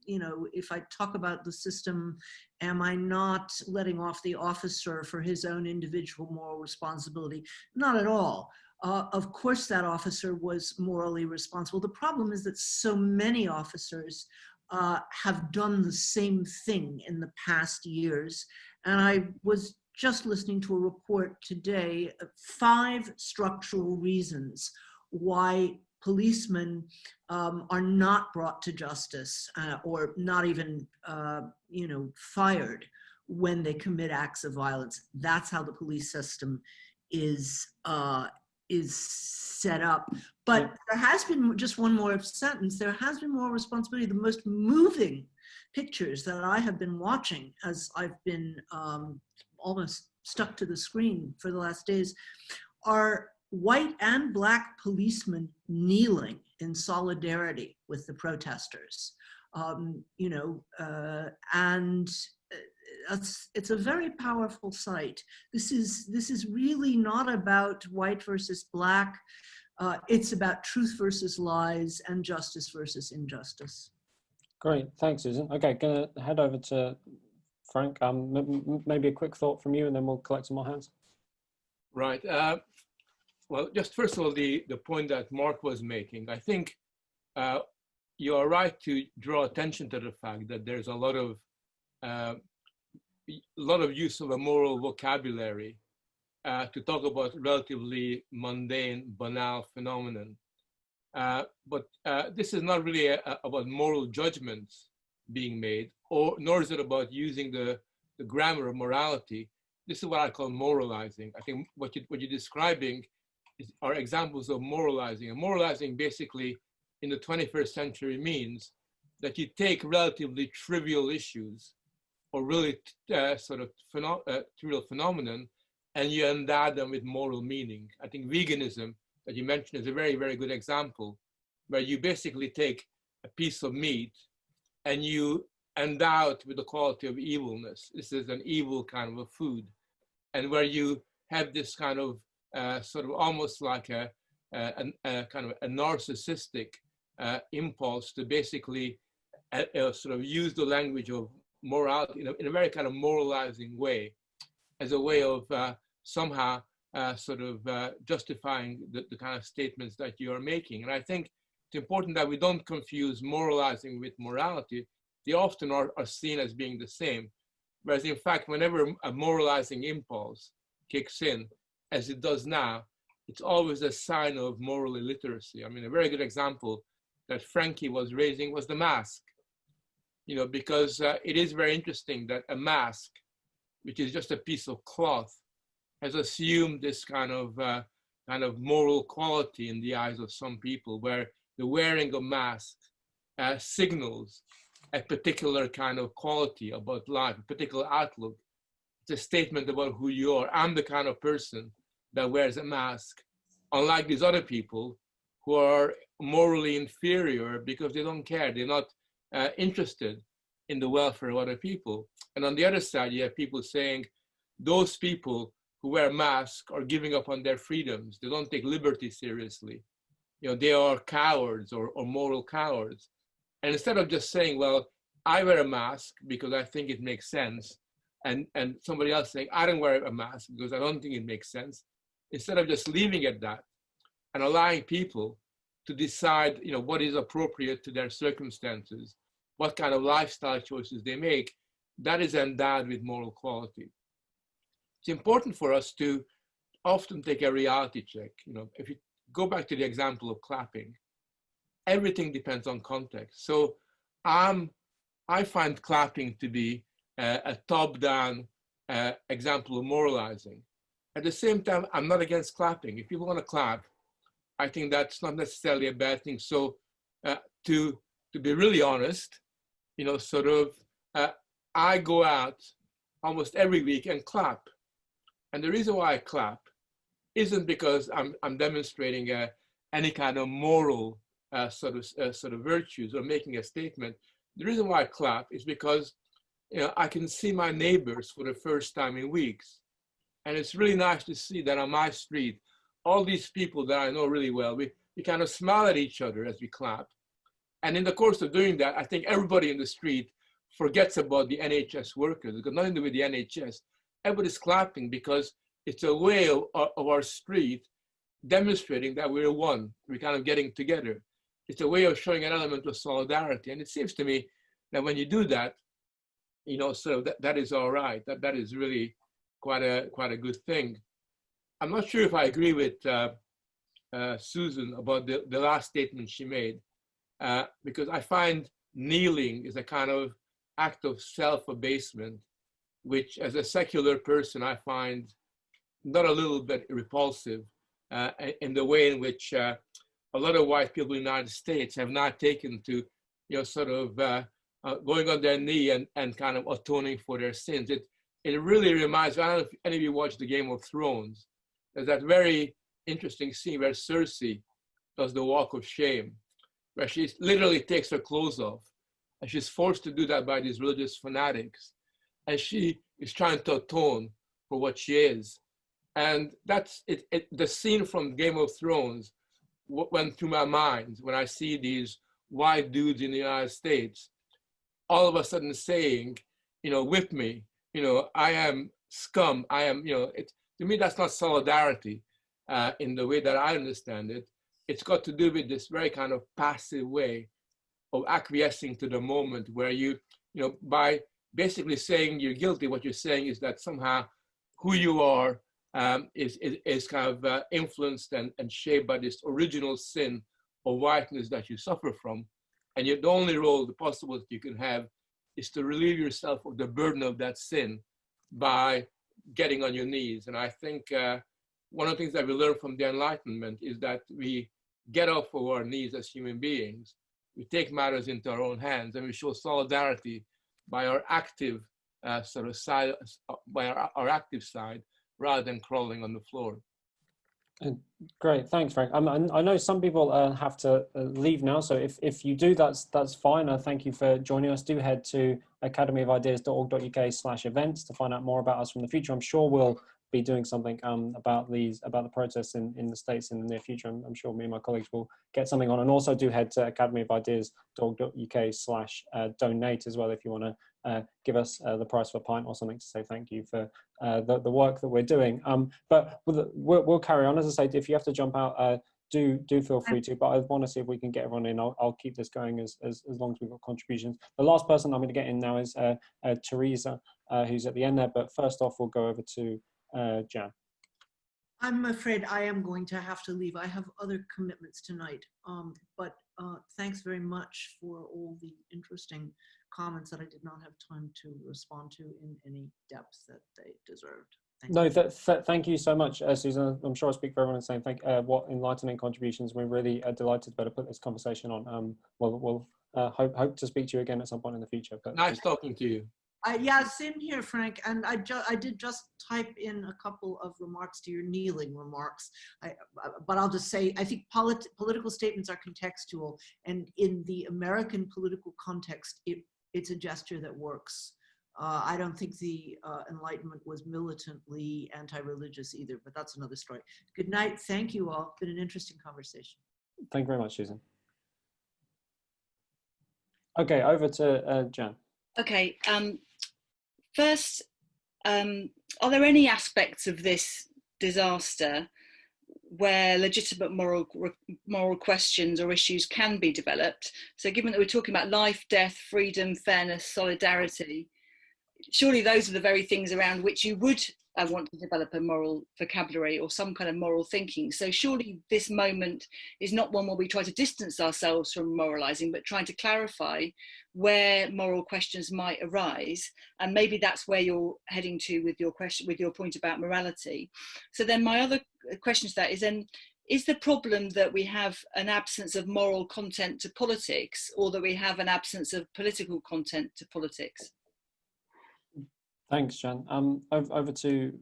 if I talk about the system, am I not letting off the officer for his own individual moral responsibility? Not at all. Of course, that officer was morally responsible. The problem is that so many officers have done the same thing in the past years. And I was just listening to a report today, 5 structural reasons why policemen are not brought to justice or not even, fired when they commit acts of violence. That's how the police system is set up. But there has been, just one more sentence, there has been more responsibility. The most moving pictures that I have been watching as I've been almost stuck to the screen for the last days are white and Black policemen kneeling in solidarity with the protesters. It's a very powerful sight. This is really not about white versus Black. It's about truth versus lies and justice versus injustice. Great, thanks, Susan. Okay, gonna head over to Frank. Maybe a quick thought from you, and then we'll collect some more hands. Right. Well, just first of all, the point that Mark was making, I think you are right to draw attention to the fact that there's a lot of use of a moral vocabulary to talk about relatively mundane, banal phenomenon. But this is not really about moral judgments being made, nor is it about using the grammar of morality. This is what I call moralizing. I think what you're describing are examples of moralizing. And moralizing basically in the 21st century means that you take relatively trivial issues or really trivial phenomenon, and you endow them with moral meaning. I think veganism that you mentioned is a very, very good example, where you basically take a piece of meat and you endow it with the quality of evilness. This is an evil kind of a food. And where you have this kind of almost like a kind of a narcissistic impulse to basically use the language of morality in a very kind of moralizing way, as a way of somehow justifying the kind of statements that you are making. And I think it's important that we don't confuse moralizing with morality. They often are seen as being the same. Whereas in fact, whenever a moralizing impulse kicks in, as it does now, it's always a sign of moral illiteracy. I mean, a very good example that Frankie was raising was the mask. Because it is very interesting that a mask, which is just a piece of cloth, has assumed this kind of moral quality in the eyes of some people, where the wearing of masks signals a particular kind of quality about life, a particular outlook. It's a statement about who you are. I'm the kind of person that wears a mask, unlike these other people who are morally inferior because they don't care. They're not interested in the welfare of other people. And on the other side, you have people saying those people who wear masks are giving up on their freedoms. They don't take liberty seriously. They are cowards or moral cowards. And instead of just saying, well, I wear a mask because I think it makes sense, and somebody else saying, I don't wear a mask because I don't think it makes sense, instead of just leaving it at that and allowing people to decide, what is appropriate to their circumstances, what kind of lifestyle choices they make, that is endowed with moral quality. It's important for us to often take a reality check. If you go back to the example of clapping, everything depends on context. So I find clapping to be a top-down example of moralizing. At the same time, I'm not against clapping. If people want to clap, I think that's not necessarily a bad thing. So to be really honest, you know, sort of, I go out almost every week and clap. And the reason why I clap isn't because I'm demonstrating any kind of moral sort of virtues or making a statement. The reason why I clap is because, you know, I can see my neighbors for the first time in weeks. And it's really nice to see that on my street, all these people that I know really well, we kind of smile at each other as we clap. And in the course of doing that, I think everybody in the street forgets about the NHS workers. It's got nothing to do with the NHS. Everybody's clapping because it's a way of our street demonstrating that we're one. We're kind of getting together. It's a way of showing an element of solidarity. And it seems to me that when you do that, you know, so that is all right. That is really quite a good thing. I'm not sure if I agree with Susan about the last statement she made, because I find kneeling is a kind of act of self-abasement, which as a secular person, I find not a little bit repulsive in the way in which a lot of white people in the United States have not taken to, you know, sort of going on their knee and kind of atoning for their sins. It really reminds me, I don't know if any of you watched the Game of Thrones. There's that very interesting scene where Cersei does the walk of shame, where she literally takes her clothes off. And she's forced to do that by these religious fanatics. And she is trying to atone for what she is. And that's it. The scene from Game of Thrones went through my mind when I see these white dudes in the United States all of a sudden saying, you know, with me, you know, I am scum. I am, you know, to me, that's not solidarity in the way that I understand it. It's got to do with this very kind of passive way of acquiescing to the moment where you know, by basically saying you're guilty, what you're saying is that somehow who you are is kind of influenced and shaped by this original sin of whiteness that you suffer from. And yet the only role, the possibility you can have is to relieve yourself of the burden of that sin by getting on your knees. And I think one of the things that we learn from the Enlightenment is that we get off of our knees as human beings. We take matters into our own hands, and we show solidarity by our active sort of side, by our active side, rather than crawling on the floor. Great, thanks, Frank. I know some people have to leave now, so if you do, that's fine. Thank you for joining us. Do head to academyofideas.org.uk/events to find out more about us from the future. I'm sure we'll be doing something about the protests in the States in the near future. I'm sure me and my colleagues will get something on. And also do head to academyofideas.org.uk/donate as well if you want to give us the price of a pint or something to say thank you for the work that we're doing. But we'll carry on. As I say, if you have to jump out, do feel free to, but I want to see if we can get everyone in. I'll keep this going as long as we've got contributions. The last person I'm going to get in now is Teresa, who's at the end there, but first off, we'll go over to Jan. I'm afraid I am going to have to leave. I have other commitments tonight, but thanks very much for all the interesting comments that I did not have time to respond to in any depth that they deserved. Thank you so much, Susan. I'm sure I speak for everyone in saying what enlightening contributions. We're really delighted to be able to put this conversation on. We'll hope to speak to you again at some point in the future. But nice talking to you. Yeah, same here, Frank. And I did just type in a couple of remarks to your kneeling remarks. But I'll just say, I think political statements are contextual. And in the American political context, it's a gesture that works. I don't think the Enlightenment was militantly anti-religious either, but that's another story. Good night. Thank you all. It's been an interesting conversation. Thank you very much, Susan. Okay, over to Jan. Okay. First, are there any aspects of this disaster where legitimate moral questions or issues can be developed? So given that we're talking about life, death, freedom, fairness, solidarity, surely those are the very things around which you would I want to develop a moral vocabulary or some kind of moral thinking. So surely this moment is not one where we try to distance ourselves from moralizing, but trying to clarify where moral questions might arise. And maybe that's where you're heading to with your question, with your point about morality. So then my other question to that is then, is the problem that we have an absence of moral content to politics, or that we have an absence of political content to politics? Thanks, Jan. Over to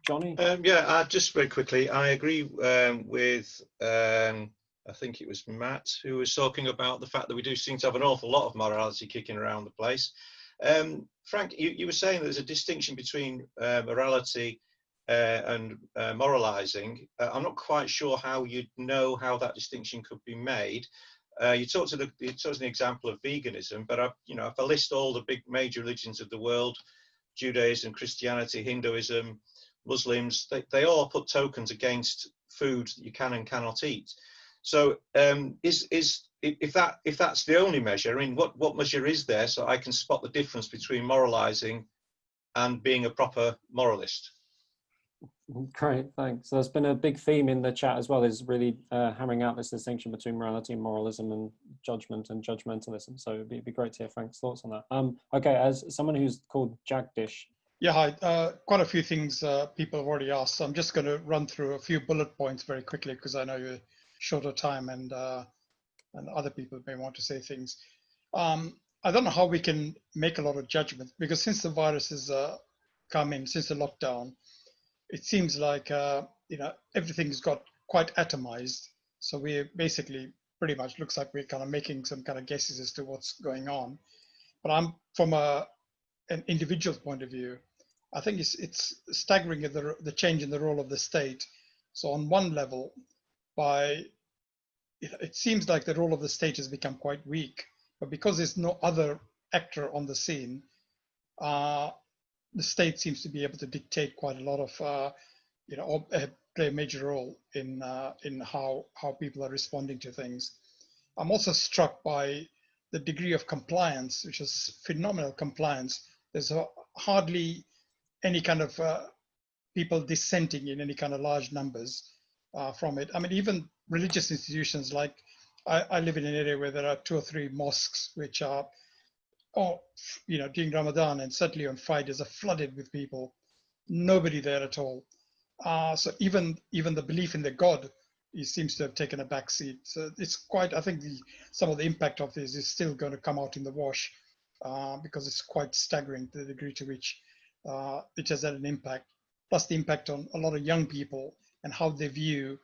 Johnny. Yeah, just very quickly, I agree with, I think it was Matt, who was talking about the fact that we do seem to have an awful lot of morality kicking around the place. Frank, you were saying there's a distinction between morality and moralizing. I'm not quite sure how you'd know how that distinction could be made. You talked an example of veganism, but if I list all the big major religions of the world, Judaism, Christianity, Hinduism, Muslims, they all put tokens against food that you can and cannot eat. So if that's the only measure, I mean, what measure is there so I can spot the difference between moralizing and being a proper moralist? Great, thanks. So there's been a big theme in the chat as well, is really hammering out this distinction between morality and moralism, and judgment and judgmentalism. So it'd be great to hear Frank's thoughts on that. Okay, as someone who's called Jagdish. Yeah, hi. Quite a few things people have already asked. So I'm just going to run through a few bullet points very quickly, because I know you're short of time and other people may want to say things. I don't know how we can make a lot of judgment, because since the virus has come in, since the lockdown, it seems like everything's got quite atomized. So we basically pretty much looks like we're kind of making some kind of guesses as to what's going on. But I'm from an individual point of view, I think it's staggering the change in the role of the state. So on one level, it seems like the role of the state has become quite weak, but because there's no other actor on the scene, the state seems to be able to dictate quite a lot of, play a major role in how people are responding to things. I'm also struck by the degree of compliance, which is phenomenal compliance. There's hardly any kind of people dissenting in any kind of large numbers from it. I mean, even religious institutions, like I live in an area where there are 2 or 3 mosques which are, during Ramadan and certainly on Fridays are flooded with people. Nobody there at all. So even the belief in the God, it seems to have taken a back seat. So it's quite, I think some of the impact of this is still going to come out in the wash, because it's quite staggering the degree to which it has had an impact. Plus the impact on a lot of young people and how they view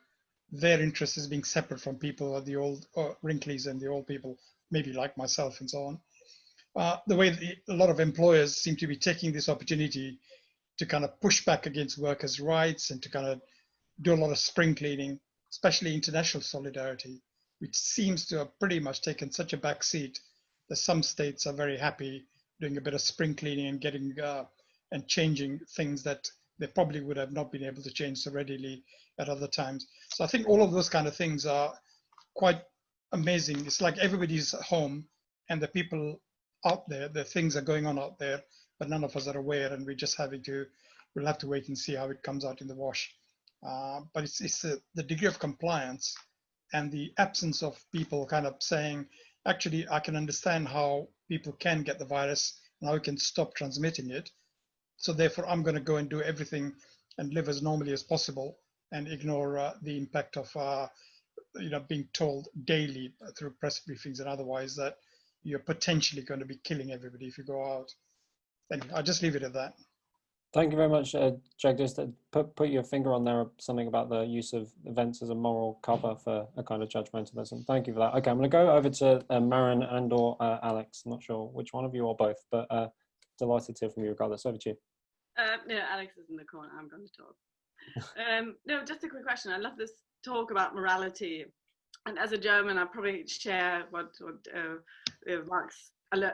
their interests as being separate from people, or the old wrinklies and the old people, maybe like myself and so on. The way a lot of employers seem to be taking this opportunity to kind of push back against workers' rights and to kind of do a lot of spring cleaning, especially international solidarity, which seems to have pretty much taken such a back seat that some states are very happy doing a bit of spring cleaning and getting and changing things that they probably would have not been able to change so readily at other times. So I think all of those kind of things are quite amazing. It's like everybody's home and the people out there, the things are going on out there, but none of us are aware, and we're just we'll have to wait and see how it comes out in the wash. But it's the degree of compliance and the absence of people kind of saying, actually, I can understand how people can get the virus and how we can stop transmitting it. So therefore, I'm going to go and do everything and live as normally as possible and ignore the impact of being told daily through press briefings and otherwise that you're potentially going to be killing everybody if you go out. Anyway, I'll just leave it at that. Thank you very much, Jagdish. Put your finger on there, something about the use of events as a moral cover for a kind of judgmentalism. Thank you for that. Okay, I'm going to go over to Maren and or Alex. I'm not sure which one of you or both, but delighted to hear from you regardless. Over to you. No, Alex is in the corner. I'm going to talk. No, just a quick question. I love this talk about morality. And as a German, I probably share what Mark's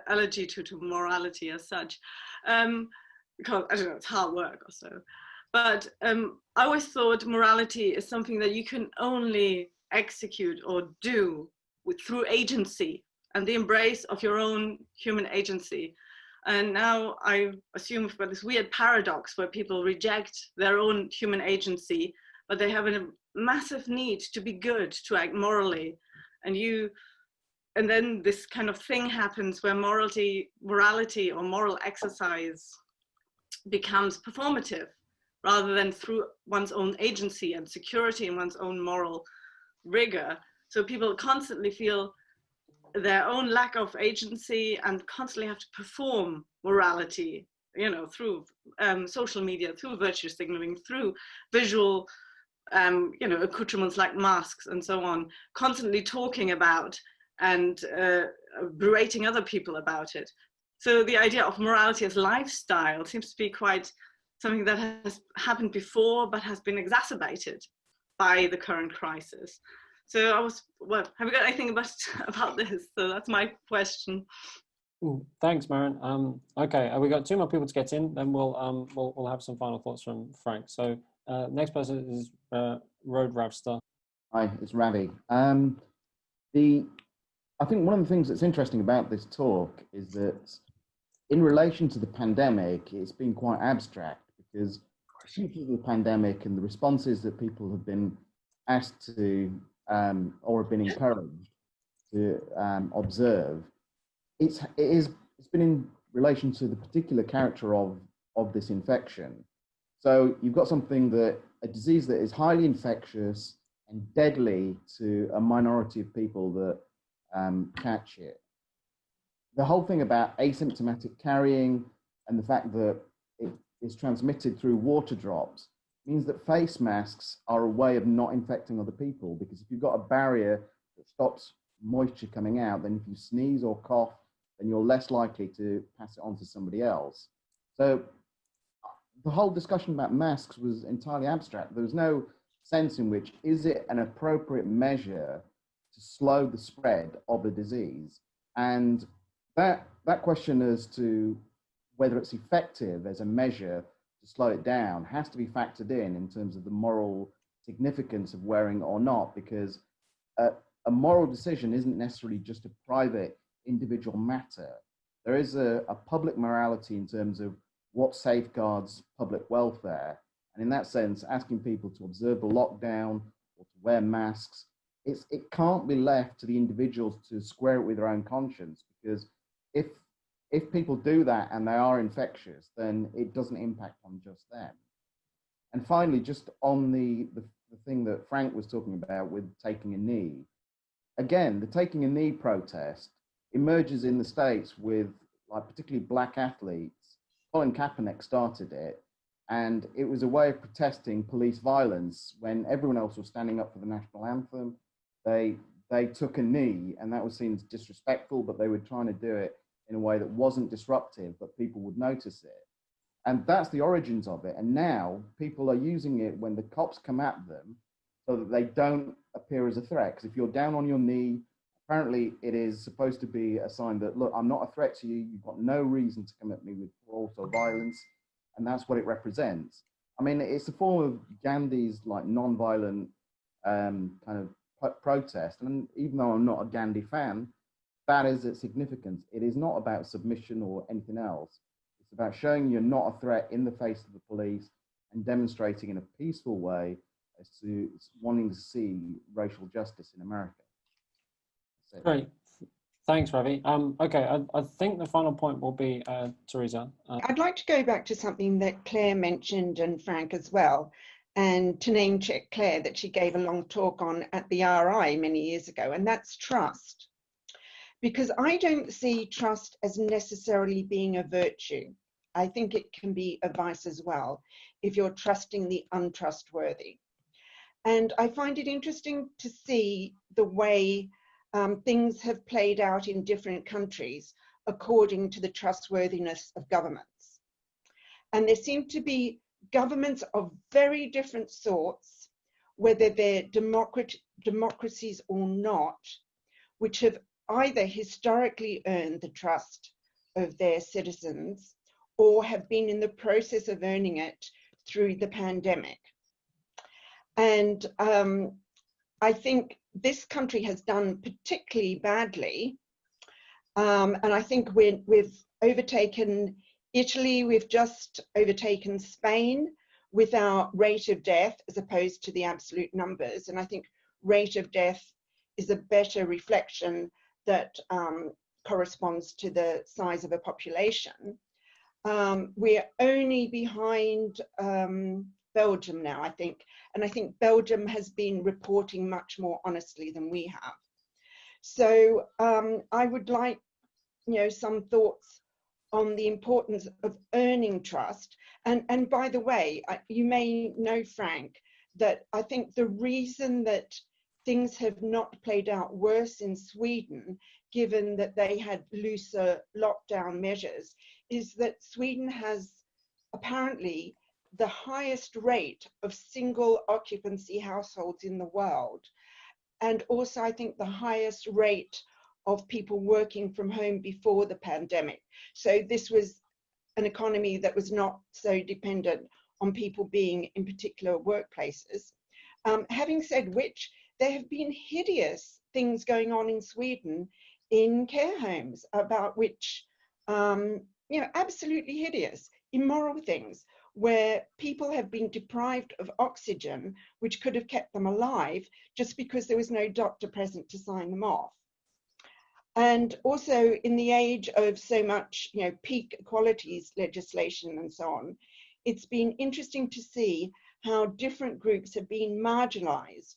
allergy to morality as such. Because, I don't know, it's hard work or so. But I always thought morality is something that you can only execute or do through agency and the embrace of your own human agency. And now I assume we've got this weird paradox where people reject their own human agency, but they have a massive need to be good, to act morally. And then this kind of thing happens where morality or moral exercise becomes performative rather than through one's own agency and security and one's own moral rigor. So people constantly feel their own lack of agency and constantly have to perform morality, you know, through social media, through virtue signaling, through visual, you know, accoutrements like masks and so on, constantly talking about and berating other people about it. So the idea of morality as lifestyle seems to be quite something that has happened before, but has been exacerbated by the current crisis. So have you got anything about this? So that's my question. Ooh, thanks, Maren. Okay, we got 2 more people to get in, then we'll have some final thoughts from Frank. So next person is Road Ravstar. Hi, it's Ravi. I think one of the things that's interesting about this talk is that in relation to the pandemic, it's been quite abstract because due to the pandemic and the responses that people have been asked to or have been encouraged to observe, it's been in relation to the particular character of this infection. So you've got a disease that is highly infectious and deadly to a minority of people that catch it. The whole thing about asymptomatic carrying and the fact that it is transmitted through water drops means that face masks are a way of not infecting other people, because if you've got a barrier that stops moisture coming out, then if you sneeze or cough, then you're less likely to pass it on to somebody else. So the whole discussion about masks was entirely abstract. There was no sense in which, is it an appropriate measure to slow the spread of a disease? And that question as to whether it's effective as a measure to slow it down has to be factored in terms of the moral significance of wearing it or not, because a moral decision isn't necessarily just a private individual matter. There is a public morality in terms of what safeguards public welfare. And in that sense, asking people to observe the lockdown or to wear masks, it can't be left to the individuals to square it with their own conscience, because if people do that and they are infectious, then it doesn't impact on just them. And finally, just on the thing that Frank was talking about with taking a knee, again, the taking a knee protest emerges in the States with, like, particularly black athletes. Colin Kaepernick started it, and it was a way of protesting police violence when everyone else was standing up for the national anthem. They took a knee, and that was seen as disrespectful, but they were trying to do it in a way that wasn't disruptive, but people would notice it. And that's the origins of it. And now people are using it when the cops come at them so that they don't appear as a threat. Because if you're down on your knee, apparently it is supposed to be a sign that, look, I'm not a threat to you. You've got no reason to come at me with force or violence. And that's what it represents. I mean, it's a form of Gandhi's like non-violent kind of protest. And even though I'm not a Gandhi fan, that is its significance. It is not about submission or anything else. It's about showing you're not a threat in the face of the police and demonstrating in a peaceful way as to wanting to see racial justice in America. Great. Thanks, Ravi. Okay, I think the final point will be Teresa. I'd like to go back to something that Claire mentioned, and Frank as well, and to name check Claire, that she gave a long talk on at the RI many years ago, and that's trust. Because I don't see trust as necessarily being a virtue. I think it can be a vice as well, if you're trusting the untrustworthy. And I find it interesting to see the way things have played out in different countries according to the trustworthiness of governments. And there seem to be governments of very different sorts, whether they're democracies or not, which have either historically earned the trust of their citizens or have been in the process of earning it through the pandemic. And I think this country has done particularly badly And I think we've overtaken Italy, we've just overtaken Spain with our rate of death as opposed to the absolute numbers. And I think rate of death is a better reflection that corresponds to the size of a population. We're only behind Belgium now, I think. And I think Belgium has been reporting much more honestly than we have. So I would like, some thoughts on the importance of earning trust. And by the way, you may know, Frank, that I think the reason that things have not played out worse in Sweden, given that they had looser lockdown measures, is that Sweden has apparently the highest rate of single occupancy households in the world. And also, I think the highest rate of people working from home before the pandemic. So this was an economy that was not so dependent on people being in particular workplaces. Having said which, there have been hideous things going on in Sweden in care homes, about which, absolutely hideous, immoral things, where people have been deprived of oxygen, which could have kept them alive, just because there was no doctor present to sign them off. And also, in the age of so much, peak equalities legislation and so on, it's been interesting to see how different groups have been marginalized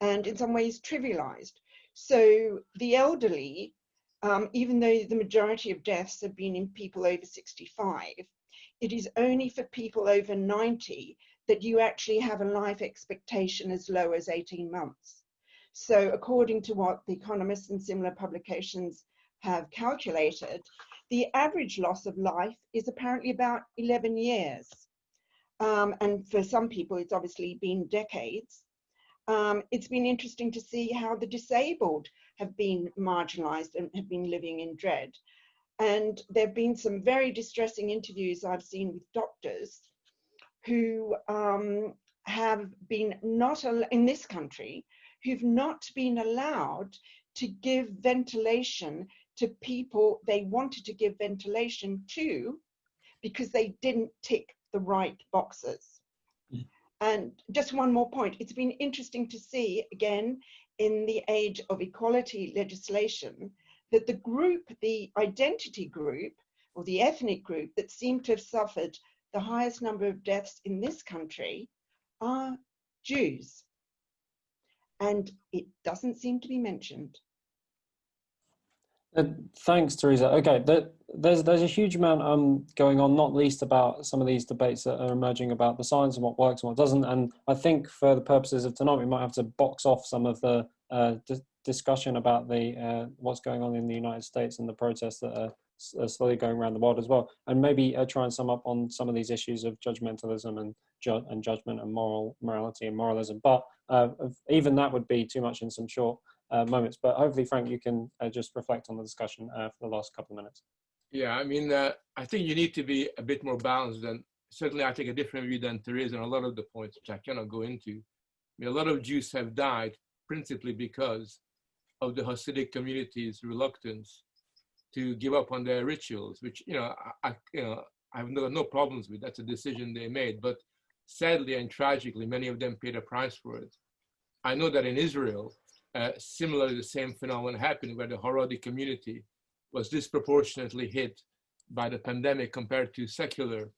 and in some ways trivialized. So the elderly, even though the majority of deaths have been in people over 65, it is only for people over 90 that you actually have a life expectation as low as 18 months. So according to what The Economist and similar publications have calculated, the average loss of life is apparently about 11 years. And for some people, it's obviously been decades. It's been interesting to see how the disabled have been marginalized and have been living in dread. And there have been some very distressing interviews I've seen with doctors who have been in this country, who've not been allowed to give ventilation to people they wanted to give ventilation to because they didn't tick the right boxes. And just one more point, it's been interesting to see, again, in the age of equality legislation, that the identity group or the ethnic group that seem to have suffered the highest number of deaths in this country are Jews. And it doesn't seem to be mentioned. Thanks, Teresa. Okay, there's a huge amount going on, not least about some of these debates that are emerging about the science and what works and what doesn't. And I think for the purposes of tonight, we might have to box off some of the discussion about the what's going on in the United States and the protests that are slowly going around the world as well, and maybe try and sum up on some of these issues of judgmentalism and judgment and morality and moralism. But even that would be too much in some short moments. But hopefully, Frank, you can just reflect on the discussion for the last couple of minutes. Yeah, I mean, I think you need to be a bit more balanced. And certainly, I take a different view than Teresa on a lot of the points, which I cannot go into. I mean, a lot of Jews have died principally because of the Hasidic community's reluctance to give up on their rituals, which I have no problems with. That's a decision they made. But sadly and tragically, many of them paid a price for it. I know that in Israel, similarly, the same phenomenon happened where the Haredi community was disproportionately hit by the pandemic compared to secular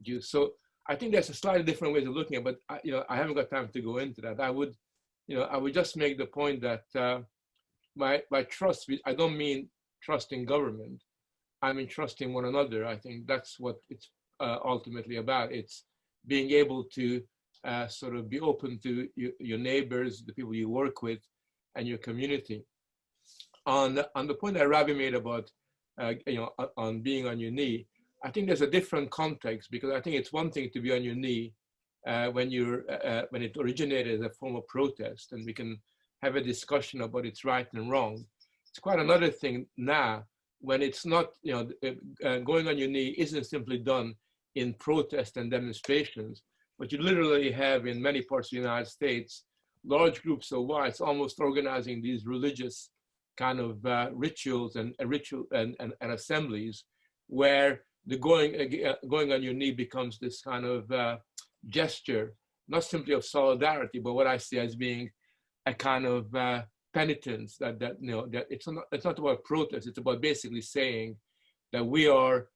Jews. So I think there's a slightly different way of looking at it, but I haven't got time to go into that. I would just make the point that my trust, I don't mean trust in government. I mean trust in one another. I think that's what it's ultimately about. It's being able to sort of be open to your neighbors, the people you work with, and your community. On the point that Rabbi made about on being on your knee, I think there's a different context, because I think it's one thing to be on your knee when it originated as a form of protest, and we can have a discussion about its right and wrong. It's quite another thing now when it's not, going on your knee isn't simply done in protest and demonstrations, but you literally have in many parts of the United States large groups of whites almost organizing these religious kind of rituals and assemblies where the going on your knee becomes this kind of gesture, not simply of solidarity, but what I see as being a kind of penitence that it's not about protest. It's about basically saying that we are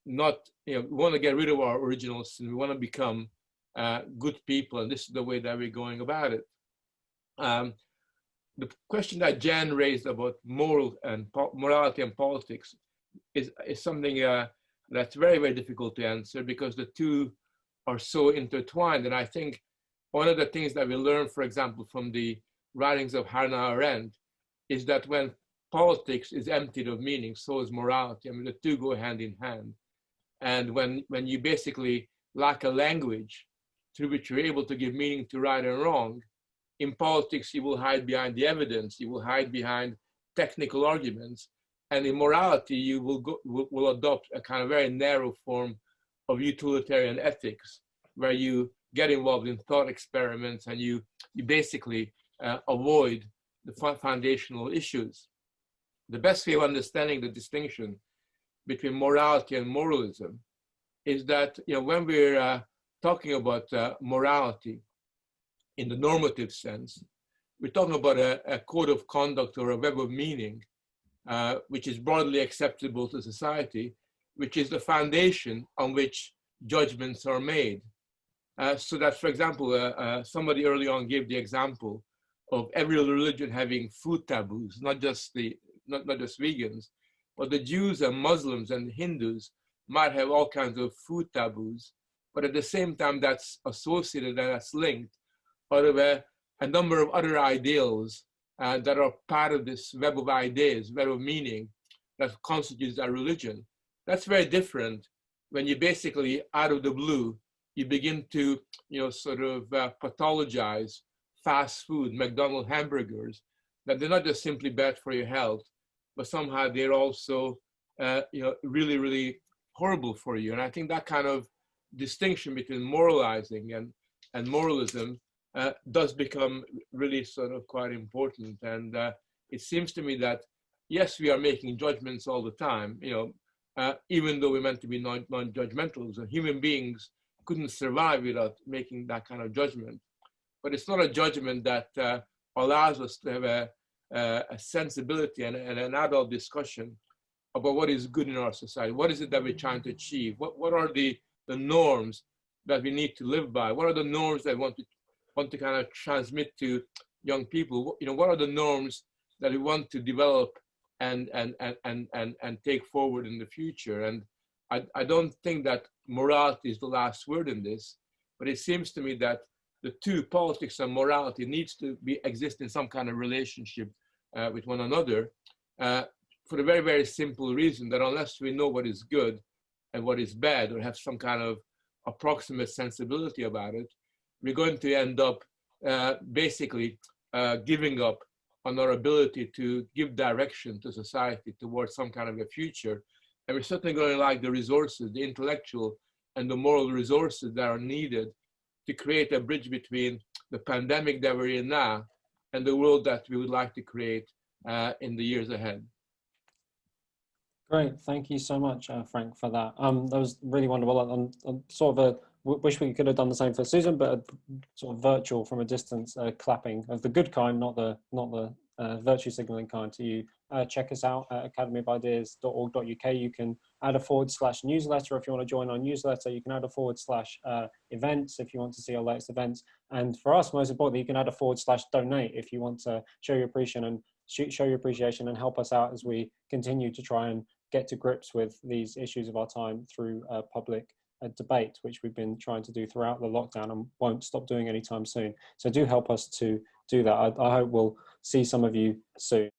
not, we want to get rid of our original sin. We want to become good people, and this is the way that we're going about it. The question that Jan raised about morality and politics is something that's very, very difficult to answer, because the two are so intertwined. And I think one of the things that we learn, for example, from the writings of Hannah Arendt, is that when politics is emptied of meaning, so is morality. I mean, the two go hand in hand. And when you basically lack a language through which you're able to give meaning to right and wrong, in politics, you will hide behind the evidence, you will hide behind technical arguments, and in morality, you will adopt a kind of very narrow form of utilitarian ethics, where you get involved in thought experiments and you basically avoid the foundational issues. The best way of understanding the distinction between morality and moralism is that when we're talking about morality in the normative sense, we're talking about a code of conduct or a web of meaning, which is broadly acceptable to society, which is the foundation on which judgments are made. So that, for example, somebody early on gave the example of every religion having food taboos, not just vegans, but the Jews and Muslims and Hindus might have all kinds of food taboos, but at the same time that's associated and that's linked out of a number of other ideals that are part of this web of ideas, web of meaning that constitutes our religion. That's very different when you basically, out of the blue, you begin to sort of pathologize fast food, McDonald's hamburgers, that they're not just simply bad for your health, but somehow they're also really, really horrible for you. And I think that kind of distinction between moralizing and moralism does become really sort of quite important. And it seems to me that, yes, we are making judgments all the time, even though we're meant to be non-judgmental. So human beings couldn't survive without making that kind of judgment. But it's not a judgment that allows us to have a sensibility and an adult discussion about what is good in our society. What is it that we're trying to achieve? What are the norms that we need to live by? What are the norms that we want to kind of transmit to young people? What are the norms that we want to develop and take forward in the future? And I don't think that morality is the last word in this, but it seems to me that the two, politics and morality, needs to exist in some kind of relationship with one another, for the very, very simple reason that unless we know what is good and what is bad, or have some kind of approximate sensibility about it, we're going to end up basically giving up on our ability to give direction to society towards some kind of a future. And we're certainly going to lack the resources, the intellectual and the moral resources that are needed to create a bridge between the pandemic that we're in now and the world that we would like to create in the years ahead. Great, thank you so much, Frank, for that. That was really wonderful. Sort of wish we could have done the same for Susan, but sort of virtual from a distance clapping of the good kind, not the virtue signaling kind to you. Check us out at academyofideas.org.uk. You can add a /newsletter if you want to join our newsletter. You can add a /events if you want to see our latest events. And for us, most importantly, you can add a /donate if you want to show your appreciation and help us out as we continue to try and get to grips with these issues of our time through public debate, which we've been trying to do throughout the lockdown and won't stop doing anytime soon. So do help us to do that. I hope we'll see some of you soon.